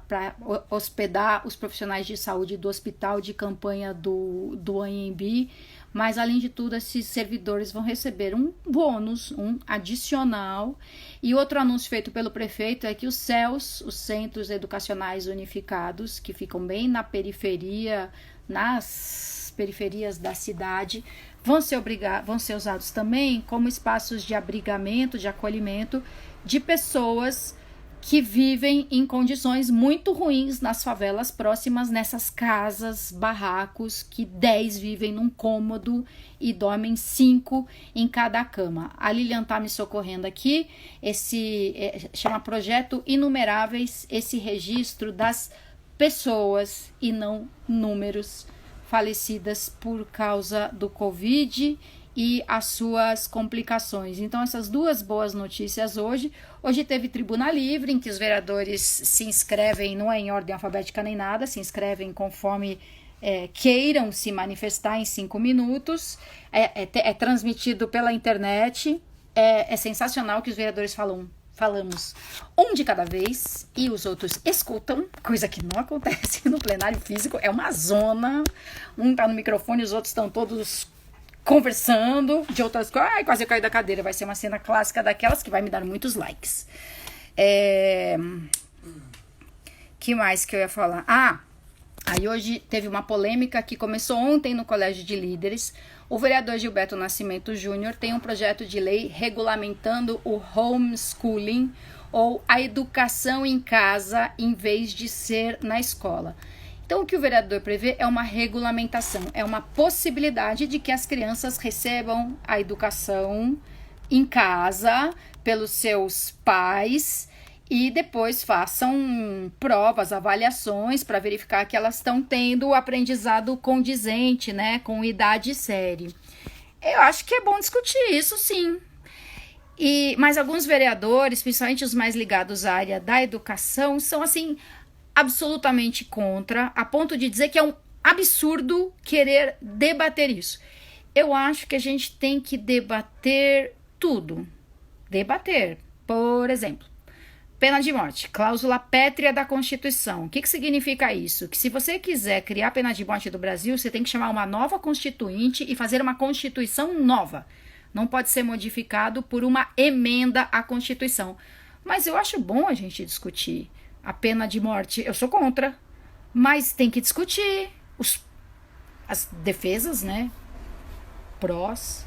hospedar os profissionais de saúde do hospital de campanha do AMB. Mas, além de tudo, esses servidores vão receber um bônus, um adicional. E outro anúncio feito pelo prefeito é que os CEUs, os Centros Educacionais Unificados, que ficam bem na periferia, nas periferias da cidade, vão ser usados também como espaços de abrigamento, de acolhimento de pessoas que vivem em condições muito ruins nas favelas próximas, nessas casas, barracos, que 10 vivem num cômodo e dormem 5 em cada cama. A Lilian tá me socorrendo aqui, chama Projeto Inumeráveis, esse registro das pessoas e não números falecidas por causa do Covid e as suas complicações. Então, essas 2 boas notícias hoje. Hoje teve tribuna livre, em que os vereadores se inscrevem, não é em ordem alfabética nem nada, se inscrevem conforme queiram se manifestar em 5 minutos. É transmitido pela internet. É sensacional que os vereadores falam falamos um de cada vez e os outros escutam, coisa que não acontece no plenário físico, é uma zona, um tá no microfone, os outros estão todos conversando de outras coisas. Ai, quase eu caí da cadeira, vai ser uma cena clássica daquelas que vai me dar muitos likes. Que mais que eu ia falar? Aí hoje teve uma polêmica que começou ontem no Colégio de Líderes. O vereador Gilberto Nascimento Júnior tem um projeto de lei regulamentando o homeschooling, ou a educação em casa, em vez de ser na escola. Então, o que o vereador prevê é uma regulamentação, é uma possibilidade de que as crianças recebam a educação em casa pelos seus pais e depois façam provas, avaliações para verificar que elas estão tendo o aprendizado condizente, né, com idade e série. Eu acho que é bom discutir isso, sim. Mas alguns vereadores, principalmente os mais ligados à área da educação, são assim absolutamente contra, a ponto de dizer que é um absurdo querer debater isso. Eu acho que a gente tem que debater tudo. Debater, por exemplo, pena de morte, cláusula pétrea da Constituição. O que significa isso? Que se você quiser criar pena de morte do Brasil, você tem que chamar uma nova constituinte e fazer uma Constituição nova. Não pode ser modificado por uma emenda à Constituição. Mas eu acho bom a gente discutir. A pena de morte, eu sou contra, mas tem que discutir as defesas, né? Prós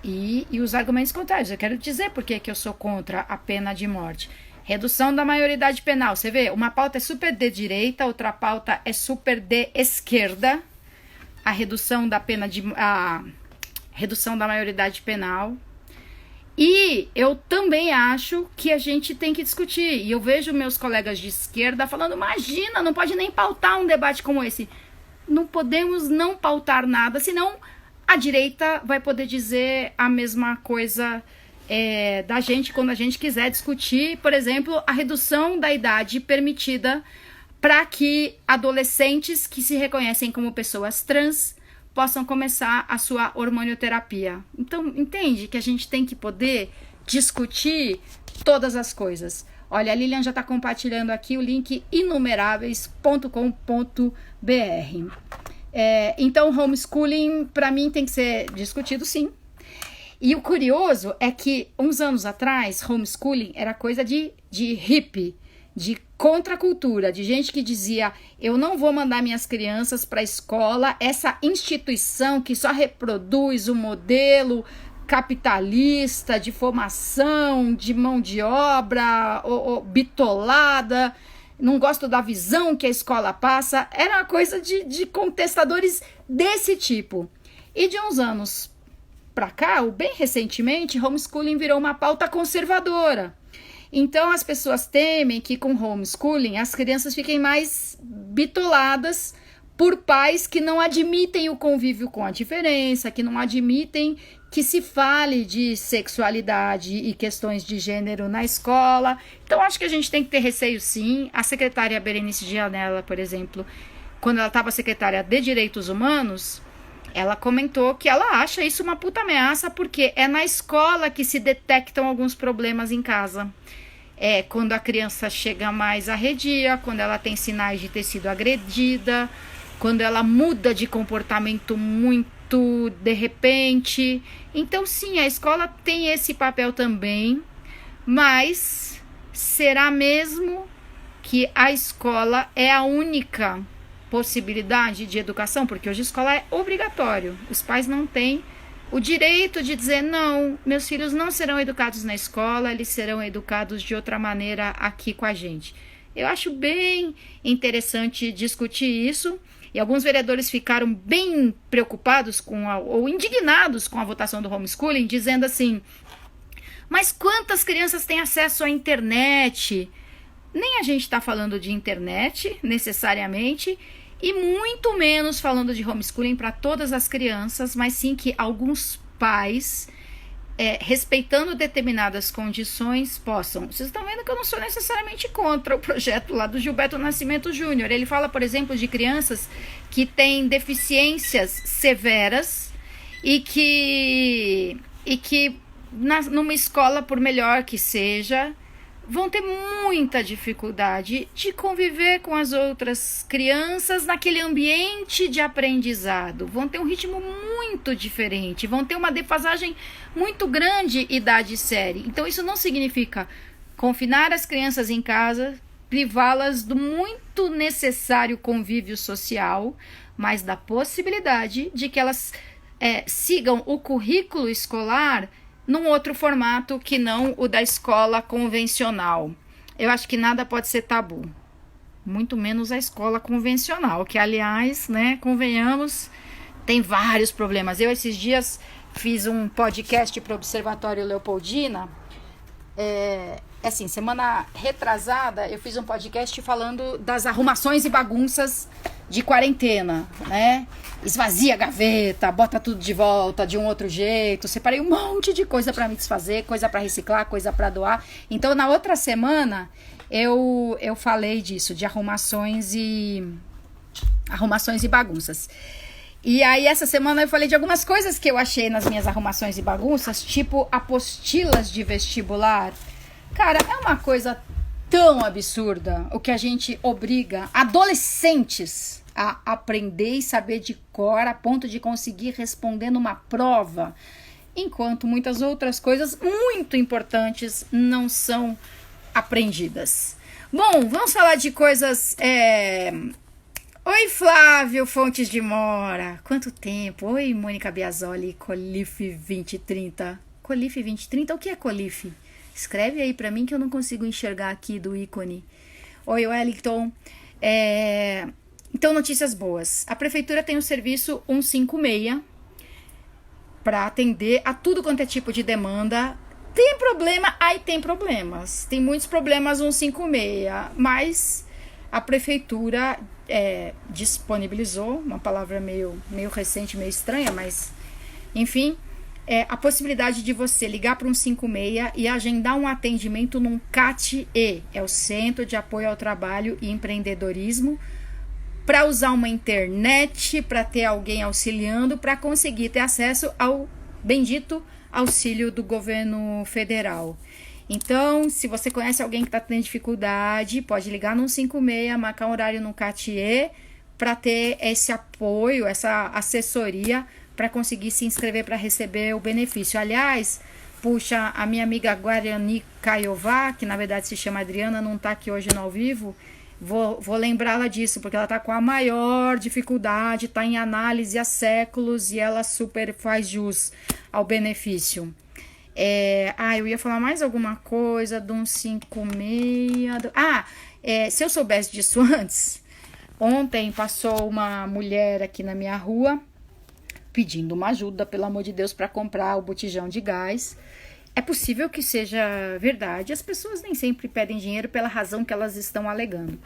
e os argumentos contrários. Eu quero dizer por que eu sou contra a pena de morte. Redução da maioridade penal. Você vê, uma pauta é super de direita, outra pauta é super de esquerda. A redução da maioridade penal. E eu também acho que a gente tem que discutir. E eu vejo meus colegas de esquerda falando, imagina, não pode nem pautar um debate como esse. Não podemos não pautar nada, senão a direita vai poder dizer a mesma coisa da gente quando a gente quiser discutir, por exemplo, a redução da idade permitida para que adolescentes que se reconhecem como pessoas trans possam começar a sua hormonioterapia. Então, entende que a gente tem que poder discutir todas as coisas. Olha, a Lilian já está compartilhando aqui o link inumeráveis.com.br. Então, homeschooling, para mim, tem que ser discutido, sim. E o curioso é que, uns anos atrás, homeschooling era coisa de hippie, de contracultura, de gente que dizia, eu não vou mandar minhas crianças para a escola, essa instituição que só reproduz o modelo capitalista de formação, de mão de obra, bitolada, não gosto da visão que a escola passa, era uma coisa de contestadores desse tipo. E de uns anos para cá, ou bem recentemente, homeschooling virou uma pauta conservadora. Então, as pessoas temem que com homeschooling as crianças fiquem mais bitoladas por pais que não admitem o convívio com a diferença, que não admitem que se fale de sexualidade e questões de gênero na escola. Então, acho que a gente tem que ter receio, sim. A secretária Berenice Gianella, por exemplo, quando ela estava secretária de Direitos Humanos, ela comentou que ela acha isso uma puta ameaça porque é na escola que se detectam alguns problemas em casa. Quando a criança chega mais arredia, quando ela tem sinais de ter sido agredida, quando ela muda de comportamento muito de repente. Então, sim, a escola tem esse papel também, mas será mesmo que a escola é a única possibilidade de educação? Porque hoje a escola é obrigatório, os pais não têm o direito de dizer, não, meus filhos não serão educados na escola, eles serão educados de outra maneira aqui com a gente. Eu acho bem interessante discutir isso, e alguns vereadores ficaram bem preocupados ou indignados com a votação do homeschooling, dizendo assim, mas quantas crianças têm acesso à internet? Nem a gente está falando de internet, necessariamente, e muito menos falando de homeschooling para todas as crianças, mas sim que alguns pais, respeitando determinadas condições, possam. Vocês estão vendo que eu não sou necessariamente contra o projeto lá do Gilberto Nascimento Júnior. Ele fala, por exemplo, de crianças que têm deficiências severas e que numa escola, por melhor que seja, vão ter muita dificuldade de conviver com as outras crianças naquele ambiente de aprendizado. Vão ter um ritmo muito diferente, vão ter uma defasagem muito grande idade e série. Então isso não significa confinar as crianças em casa, privá-las do muito necessário convívio social, mas da possibilidade de que elas sigam o currículo escolar num outro formato que não o da escola convencional. Eu acho que nada pode ser tabu, muito menos a escola convencional, que aliás, né, convenhamos, tem vários problemas. Eu esses dias fiz um podcast para o Observatório Leopoldina, assim, semana retrasada eu fiz um podcast falando das arrumações e bagunças de quarentena, né? Esvazia a gaveta, bota tudo de volta de um outro jeito. Separei um monte de coisa para me desfazer, coisa para reciclar, coisa para doar. Então, na outra semana, eu falei disso, de arrumações e bagunças. E aí, essa semana, eu falei de algumas coisas que eu achei nas minhas arrumações e bagunças, tipo apostilas de vestibular. Cara, é uma coisa tão absurda o que a gente obriga adolescentes a aprender e saber de cor a ponto de conseguir responder numa prova, enquanto muitas outras coisas muito importantes não são aprendidas. Bom, vamos falar de coisas... Oi, Flávio Fontes de Mora. Quanto tempo? Oi, Mônica Biasoli, Colife 2030. Colife 2030? O que é Colife? Escreve aí pra mim que eu não consigo enxergar aqui do ícone. Oi, Wellington. Então, notícias boas. A prefeitura tem o serviço 156 para atender a tudo quanto é tipo de demanda. Tem problema? Aí tem problemas. Tem muitos problemas 156, mas a prefeitura disponibilizou, uma palavra meio recente, meio estranha, mas enfim... a possibilidade de você ligar para um 156 e agendar um atendimento num CAT-E, é o Centro de Apoio ao Trabalho e Empreendedorismo, para usar uma internet, para ter alguém auxiliando, para conseguir ter acesso ao bendito auxílio do governo federal. Então, se você conhece alguém que está tendo dificuldade, pode ligar no 156, marcar um horário no CAT-E, para ter esse apoio, essa assessoria, para conseguir se inscrever para receber o benefício. Aliás, puxa, a minha amiga Guarani Caiová, que na verdade se chama Adriana, não está aqui hoje no ao vivo, vou lembrá-la disso, porque ela está com a maior dificuldade, está em análise há séculos e ela super faz jus ao benefício. Eu ia falar mais alguma coisa de um 56... se eu soubesse disso antes, ontem passou uma mulher aqui na minha rua, pedindo uma ajuda, pelo amor de Deus, para comprar o botijão de gás. É possível que seja verdade. As pessoas nem sempre pedem dinheiro pela razão que elas estão alegando.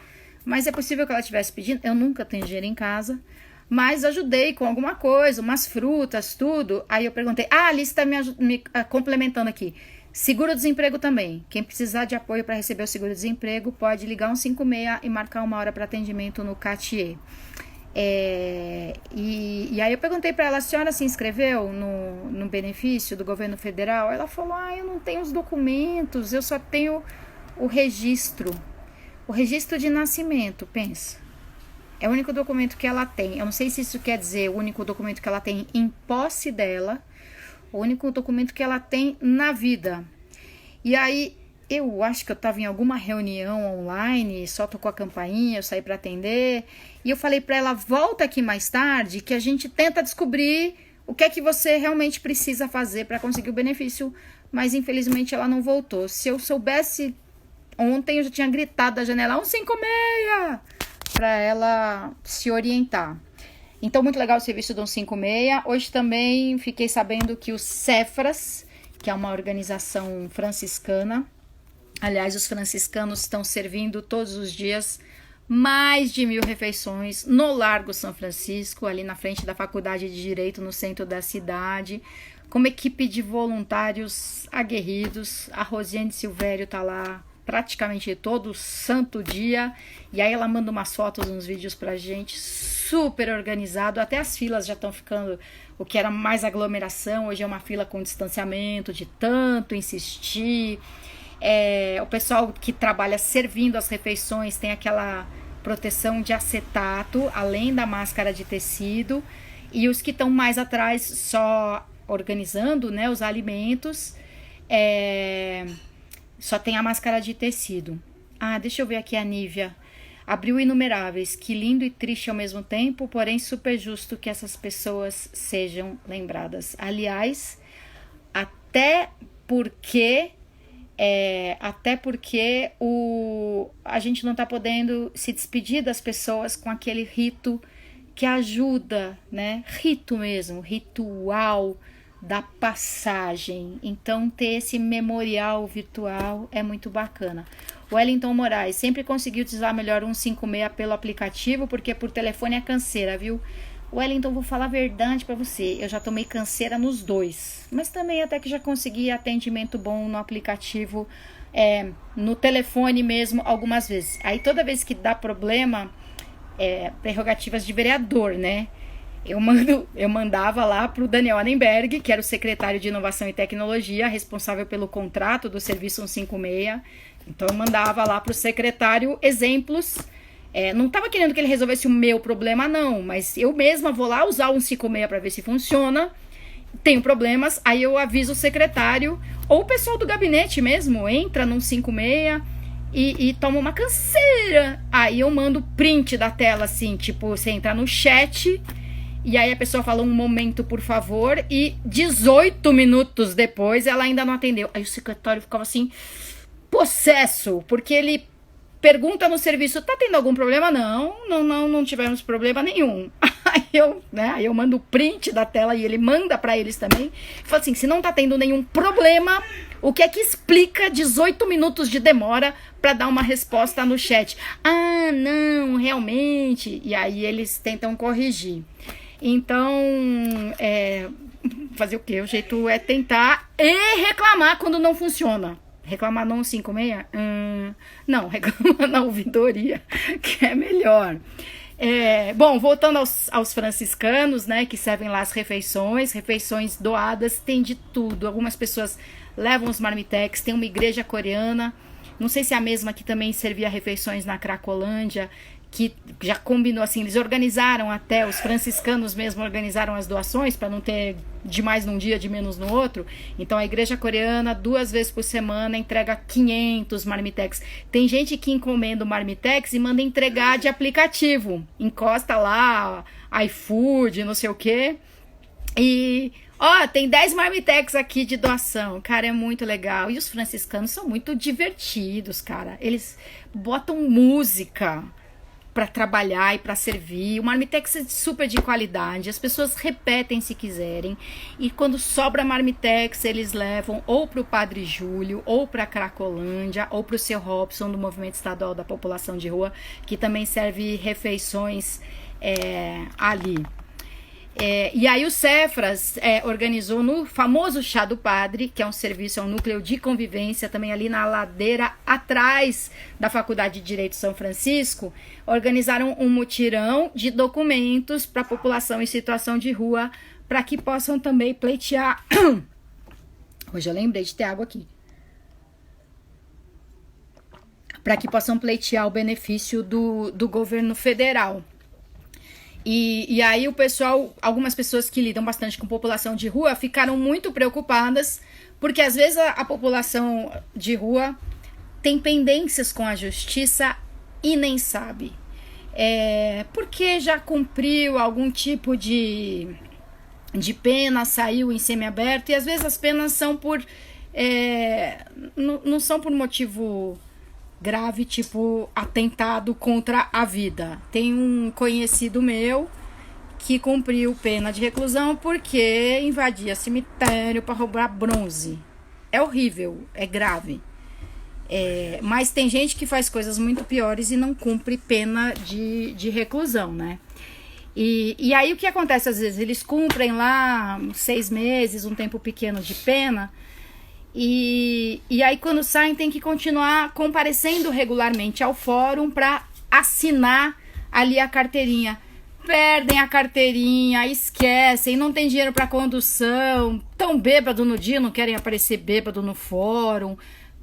Mas é possível que ela estivesse pedindo. Eu nunca tenho dinheiro em casa, mas ajudei com alguma coisa, umas frutas, tudo. Aí eu perguntei, a Alice está me complementando aqui. Seguro-desemprego também. Quem precisar de apoio para receber o seguro-desemprego pode ligar 156 e marcar uma hora para atendimento no CAT-E. E aí eu perguntei para ela, a senhora se inscreveu no benefício do governo federal? Ela falou, eu não tenho os documentos, eu só tenho o registro de nascimento, pensa. É o único documento que ela tem. Eu não sei se isso quer dizer o único documento que ela tem em posse dela, o único documento que ela tem na vida. E aí eu acho que eu estava em alguma reunião online, só tocou a campainha, eu saí para atender, e eu falei para ela, volta aqui mais tarde, que a gente tenta descobrir o que é que você realmente precisa fazer para conseguir o benefício, mas infelizmente ela não voltou. Se eu soubesse, ontem eu já tinha gritado da janela, 156, para ela se orientar. Então, muito legal o serviço do 156. Hoje também fiquei sabendo que o Cefras, que é uma organização franciscana, aliás, os franciscanos estão servindo todos os dias mais de 1.000 refeições no Largo São Francisco, ali na frente da Faculdade de Direito, no centro da cidade, com uma equipe de voluntários aguerridos. A Rosiane Silvério está lá praticamente todo santo dia, e aí ela manda umas fotos, uns vídeos pra gente, super organizado, até as filas já estão ficando, o que era mais aglomeração, hoje é uma fila com distanciamento, de tanto insistir. O pessoal que trabalha servindo as refeições tem aquela proteção de acetato, além da máscara de tecido. E os que estão mais atrás só organizando, né, os alimentos, só tem a máscara de tecido. Deixa eu ver aqui a Nívia. Abriu inumeráveis, que lindo e triste ao mesmo tempo, porém super justo que essas pessoas sejam lembradas. Aliás, até porque a gente não está podendo se despedir das pessoas com aquele rito que ajuda, né? Rito mesmo, ritual da passagem. Então, ter esse memorial virtual é muito bacana. Wellington Moraes, sempre conseguiu utilizar melhor 156 pelo aplicativo, porque por telefone é canseira, viu? Wellington, vou falar a verdade pra você, eu já tomei canseira nos dois, mas também até que já consegui atendimento bom no aplicativo, no telefone mesmo, algumas vezes. Aí toda vez que dá problema, prerrogativas de vereador, né? Eu mandava lá pro Daniel Annenberg, que era o secretário de Inovação e Tecnologia, responsável pelo contrato do Serviço 156. Então eu mandava lá pro secretário exemplos. Não estava querendo que ele resolvesse o meu problema, não, mas eu mesma vou lá usar o 156 para ver se funciona. Tenho problemas, aí eu aviso o secretário, ou o pessoal do gabinete mesmo, entra no 156 e toma uma canseira. Aí eu mando print da tela, assim, tipo, você entra no chat, e aí a pessoa fala um momento, por favor, e 18 minutos depois ela ainda não atendeu. Aí o secretário ficava assim, possesso, porque ele pergunta no serviço, tá tendo algum problema? Não tivemos problema nenhum. Aí eu mando o print da tela e ele manda pra eles também. Fala assim, se não tá tendo nenhum problema, o que é que explica 18 minutos de demora pra dar uma resposta no chat? Não, realmente. E aí eles tentam corrigir. Então, fazer o quê? O jeito é tentar e reclamar quando não funciona. Reclamar no 156? Não, reclamar na ouvidoria, que é melhor. Bom, voltando aos franciscanos, né, que servem lá as refeições doadas, tem de tudo. Algumas pessoas levam os marmitex, tem uma igreja coreana, não sei se é a mesma que também servia refeições na Cracolândia, que já combinou assim, eles organizaram até, os franciscanos mesmo organizaram as doações para não ter de mais num dia, de menos no outro. Então a igreja coreana 2 vezes por semana entrega 500 marmitex. Tem gente que encomenda o marmitex e manda entregar de aplicativo, encosta lá iFood, não sei o que, e tem 10 marmitex aqui de doação. Cara, é muito legal. E os franciscanos são muito divertidos, cara, eles botam música para trabalhar e para servir. O marmitex é super de qualidade, as pessoas repetem se quiserem, e quando sobra marmitex eles levam ou para o Padre Júlio, ou para a Cracolândia, ou para o seu Robson do Movimento Estadual da População de Rua, que também serve refeições ali. E aí o Cefras organizou no famoso Chá do Padre, que é um serviço, é um núcleo de convivência, também ali na ladeira atrás da Faculdade de Direito São Francisco, organizaram um mutirão de documentos para a população em situação de rua, para que possam também pleitear. Hoje eu lembrei de ter água aqui. Para que possam pleitear o benefício do governo federal. E aí o pessoal, algumas pessoas que lidam bastante com população de rua ficaram muito preocupadas, porque às vezes a população de rua tem pendências com a justiça e nem sabe. Porque já cumpriu algum tipo de pena, saiu em semiaberto, e às vezes as penas são por... não são por motivo grave, tipo atentado contra a vida. Tem um conhecido meu que cumpriu pena de reclusão porque invadia cemitério para roubar bronze. É horrível, é grave. Mas tem gente que faz coisas muito piores e não cumpre pena de reclusão, né? E aí o que acontece às vezes? Eles cumprem lá 6 meses, um tempo pequeno de pena, e aí quando saem tem que continuar comparecendo regularmente ao fórum para assinar ali a carteirinha. Perdem a carteirinha, esquecem, não tem dinheiro para condução, tão bêbado no dia, não querem aparecer bêbado no fórum,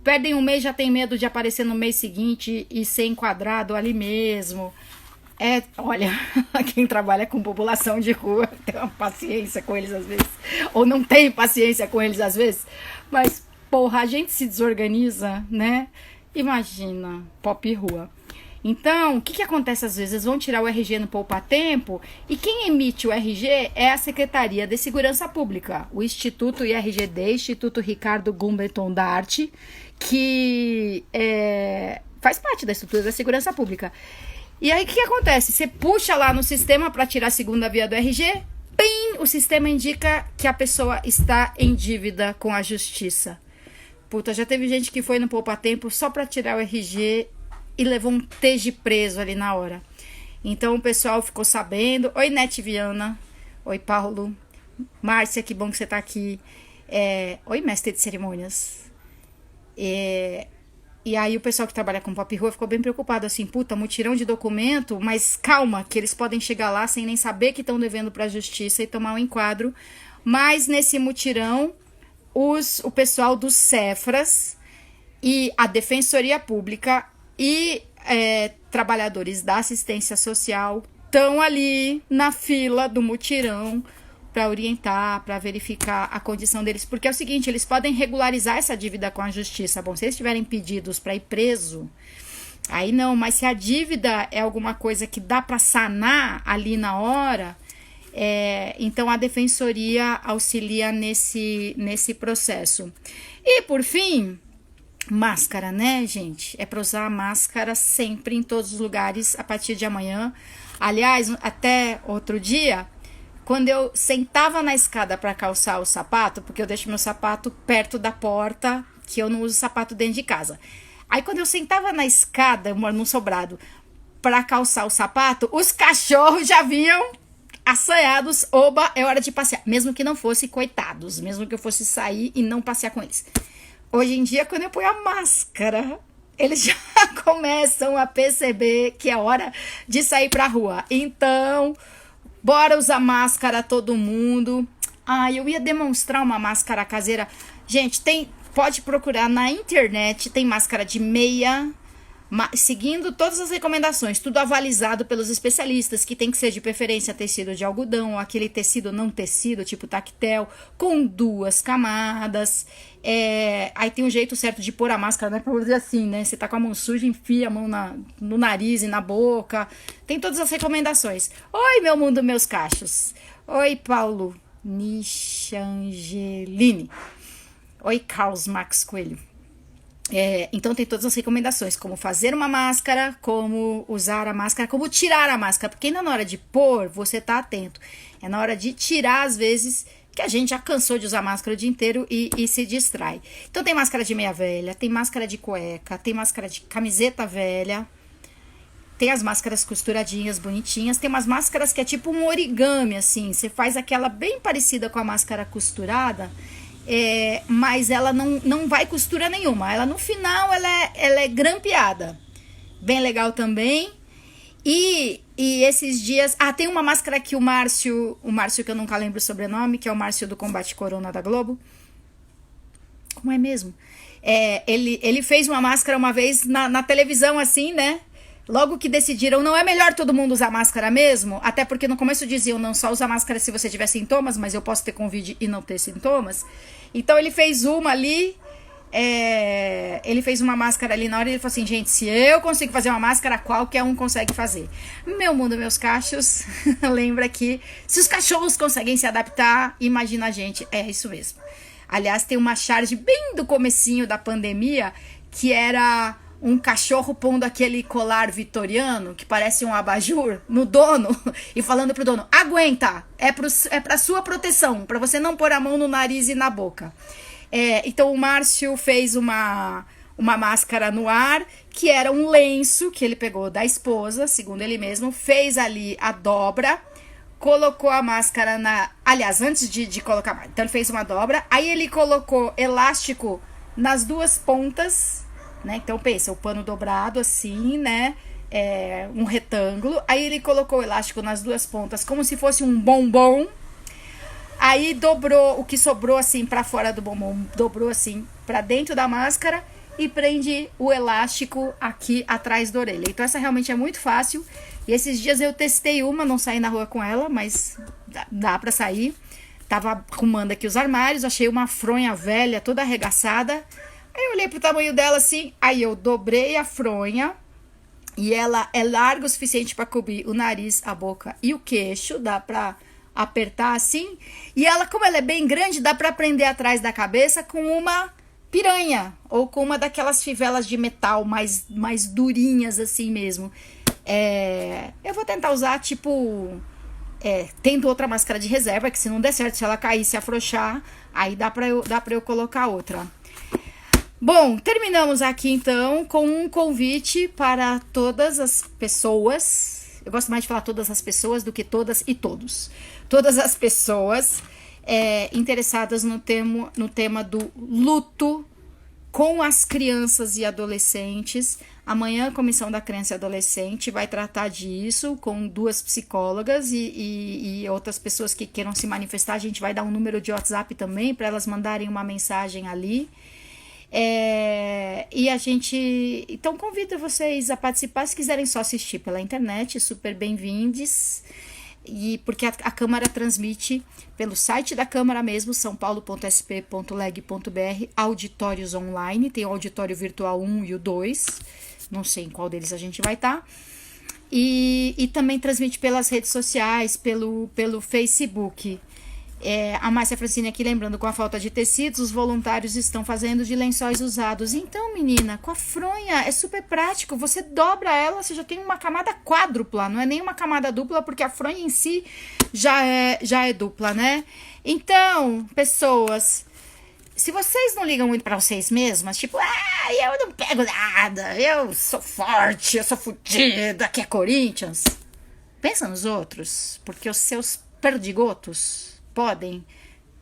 perdem um mês, já tem medo de aparecer no mês seguinte e ser enquadrado ali mesmo. Olha, quem trabalha com população de rua tem uma paciência com eles às vezes, ou não tem paciência com eles às vezes, mas, porra, a gente se desorganiza, né? Imagina, pop rua. Então, o que acontece às vezes? Eles vão tirar o RG no Poupa Tempo e quem emite o RG é a Secretaria de Segurança Pública, o Instituto IRGD, Instituto Ricardo Gumberton Dart, que faz parte da estrutura da segurança pública. E aí, o que acontece? Você puxa lá no sistema para tirar a segunda via do RG, pim, o sistema indica que a pessoa está em dívida com a justiça. Puta, já teve gente que foi no Poupa Tempo só para tirar o RG e levou um TG preso ali na hora. Então, o pessoal ficou sabendo. Oi, Nete Viana. Oi, Paulo. Márcia, que bom que você tá aqui. Oi, mestre de cerimônias. E aí o pessoal que trabalha com pop rua ficou bem preocupado, assim, puta, mutirão de documento, mas calma, que eles podem chegar lá sem nem saber que estão devendo para a justiça e tomar um enquadro. Mas nesse mutirão, o pessoal dos Cefras e a Defensoria Pública e trabalhadores da assistência social estão ali na fila do mutirão para orientar, para verificar a condição deles. Porque é o seguinte, eles podem regularizar essa dívida com a justiça. Bom, se eles tiverem pedidos para ir preso, aí não. Mas se a dívida é alguma coisa que dá para sanar ali na hora, então a defensoria auxilia nesse processo. E, por fim, máscara, né, gente? É para usar máscara sempre em todos os lugares a partir de amanhã. Aliás, até outro dia, quando eu sentava na escada para calçar o sapato, porque eu deixo meu sapato perto da porta, que eu não uso sapato dentro de casa. Aí quando eu sentava na escada, eu moro num sobrado, para calçar o sapato, os cachorros já vinham assanhados, oba, é hora de passear. Mesmo que não fosse, coitados, mesmo que eu fosse sair e não passear com eles. Hoje em dia, quando eu ponho a máscara, eles já começam a perceber que é hora de sair pra rua. Então, bora usar máscara todo mundo. Eu ia demonstrar uma máscara caseira. Gente, pode procurar na internet, tem máscara de meia, seguindo todas as recomendações, tudo avalizado pelos especialistas, que tem que ser de preferência tecido de algodão, ou aquele tecido não tecido, tipo tactel, com 2 camadas. Aí tem um jeito certo de pôr a máscara, não é pra fazer assim, né? Você tá com a mão suja, enfia a mão no nariz e na boca. Tem todas as recomendações. Oi, meu mundo, meus cachos. Oi, Paulo Nichangeline. Oi, Carlos Max Coelho. Então tem todas as recomendações, como fazer uma máscara, como usar a máscara, como tirar a máscara, porque ainda na hora de pôr, você tá atento. É na hora de tirar, às vezes, que a gente já cansou de usar máscara o dia inteiro e se distrai. Então tem máscara de meia velha, tem máscara de cueca, tem máscara de camiseta velha, tem as máscaras costuradinhas, bonitinhas, tem umas máscaras que é tipo um origami, assim, você faz aquela bem parecida com a máscara costurada, mas ela não vai costura nenhuma. Ela no final ela é grampeada. Bem legal também. E esses dias... tem uma máscara que o Márcio que eu nunca lembro o sobrenome, que é o Márcio do Combate Corona da Globo. Como é mesmo? Ele fez uma máscara uma vez na televisão, assim, né? Logo que decidiram, não é melhor todo mundo usar máscara mesmo? Até porque no começo diziam, não só usa máscara se você tiver sintomas, mas eu posso ter Covid e não ter sintomas. Então ele fez uma ali, ele fez uma máscara ali na hora e ele falou assim, gente, se eu consigo fazer uma máscara, qualquer um consegue fazer. Meu mundo, meus cachos, lembra que se os cachorros conseguem se adaptar, imagina a gente, é isso mesmo. Aliás, tem uma charge bem do comecinho da pandemia, que era um cachorro pondo aquele colar vitoriano, que parece um abajur, no dono, e falando pro dono, aguenta, é pra sua proteção, pra você não pôr a mão no nariz e na boca. Então o Márcio fez uma máscara no ar, que era um lenço que ele pegou da esposa, segundo ele mesmo, fez ali a dobra, colocou a máscara aliás, antes de colocar, então ele fez uma dobra, aí ele colocou elástico nas 2 pontas, né? Então pensa, o pano dobrado assim, né? Um retângulo. Aí ele colocou o elástico nas 2 pontas como se fosse um bombom. Aí dobrou o que sobrou assim para fora do bombom, dobrou assim para dentro da máscara e prende o elástico aqui atrás da orelha. Então essa realmente é muito fácil. E esses dias eu testei uma, não saí na rua com ela, mas dá pra sair. Tava arrumando aqui os armários, achei uma fronha velha, toda arregaçada. Aí eu olhei pro tamanho dela assim, aí eu dobrei a fronha e ela é larga o suficiente para cobrir o nariz, a boca e o queixo, dá pra apertar assim. E ela, como ela é bem grande, dá pra prender atrás da cabeça com uma piranha ou com uma daquelas fivelas de metal mais durinhas assim mesmo. Eu vou tentar usar tipo... tendo outra máscara de reserva, que se não der certo, se ela cair, se afrouxar, aí dá pra eu colocar outra. Bom, terminamos aqui então com um convite para todas as pessoas. Eu gosto mais de falar todas as pessoas do que todas e todos. Todas as pessoas interessadas no tema do luto com as crianças e adolescentes. Amanhã a Comissão da Criança e Adolescente vai tratar disso com 2 psicólogas e outras pessoas que queiram se manifestar. A gente vai dar um número de WhatsApp também para elas mandarem uma mensagem ali. E a gente... Então convido vocês a participar. Se quiserem só assistir pela internet, super bem-vindos. E porque a Câmara transmite pelo site da Câmara mesmo, sãopaulo.sp.leg.br, auditórios online. Tem o auditório virtual 1 e o 2, não sei em qual deles a gente vai estar. E também transmite pelas redes sociais, pelo Facebook. A Márcia Francini aqui lembrando, com a falta de tecidos, os voluntários estão fazendo de lençóis usados. Então, menina, com a fronha é super prático, você dobra ela, você já tem uma camada quádrupla, não é nem uma camada dupla, porque a fronha em si já é dupla, né? Então, pessoas, se vocês não ligam muito pra vocês mesmas, tipo, eu não pego nada, eu sou forte, eu sou fodida, que é Corinthians, pensa nos outros, porque os seus perdigotos podem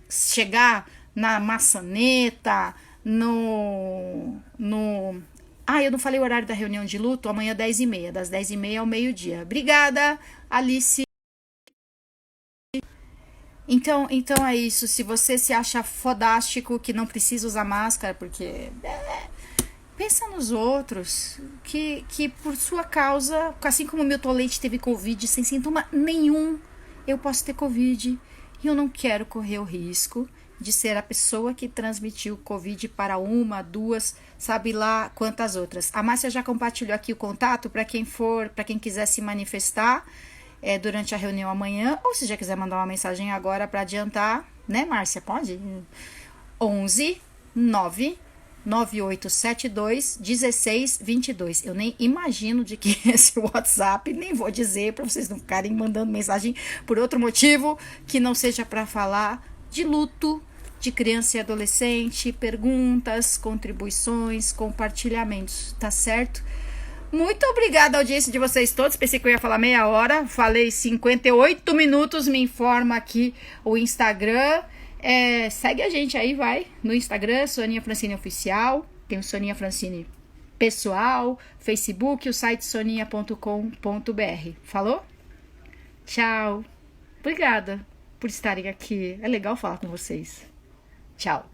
chegar na maçaneta, eu não falei o horário da reunião de luto, amanhã 10h30, das 10h30 ao meio-dia. Obrigada, Alice. Então é isso, se você se acha fodástico que não precisa usar máscara, porque... pensa nos outros, que por sua causa, assim como o Milton Leite teve Covid sem sintoma nenhum, eu posso ter Covid. E eu não quero correr o risco de ser a pessoa que transmitiu Covid para 1, 2, sabe lá quantas outras. A Márcia já compartilhou aqui o contato para quem quiser se manifestar durante a reunião amanhã, ou se já quiser mandar uma mensagem agora para adiantar, né, Márcia? Pode? 11 9 9872 1622. Eu nem imagino de que esse WhatsApp, nem vou dizer para vocês não ficarem mandando mensagem por outro motivo que não seja para falar de luto de criança e adolescente, perguntas, contribuições, compartilhamentos, tá certo? Muito obrigada à audiência de vocês todos. Pensei que eu ia falar meia hora, falei 58 minutos, me informa aqui o Instagram. Segue a gente aí, vai, no Instagram, Soninha Francini Oficial, tem o Soninha Francini Pessoal, Facebook, o site soninha.com.br. Falou? Tchau. Obrigada por estarem aqui. É legal falar com vocês. Tchau.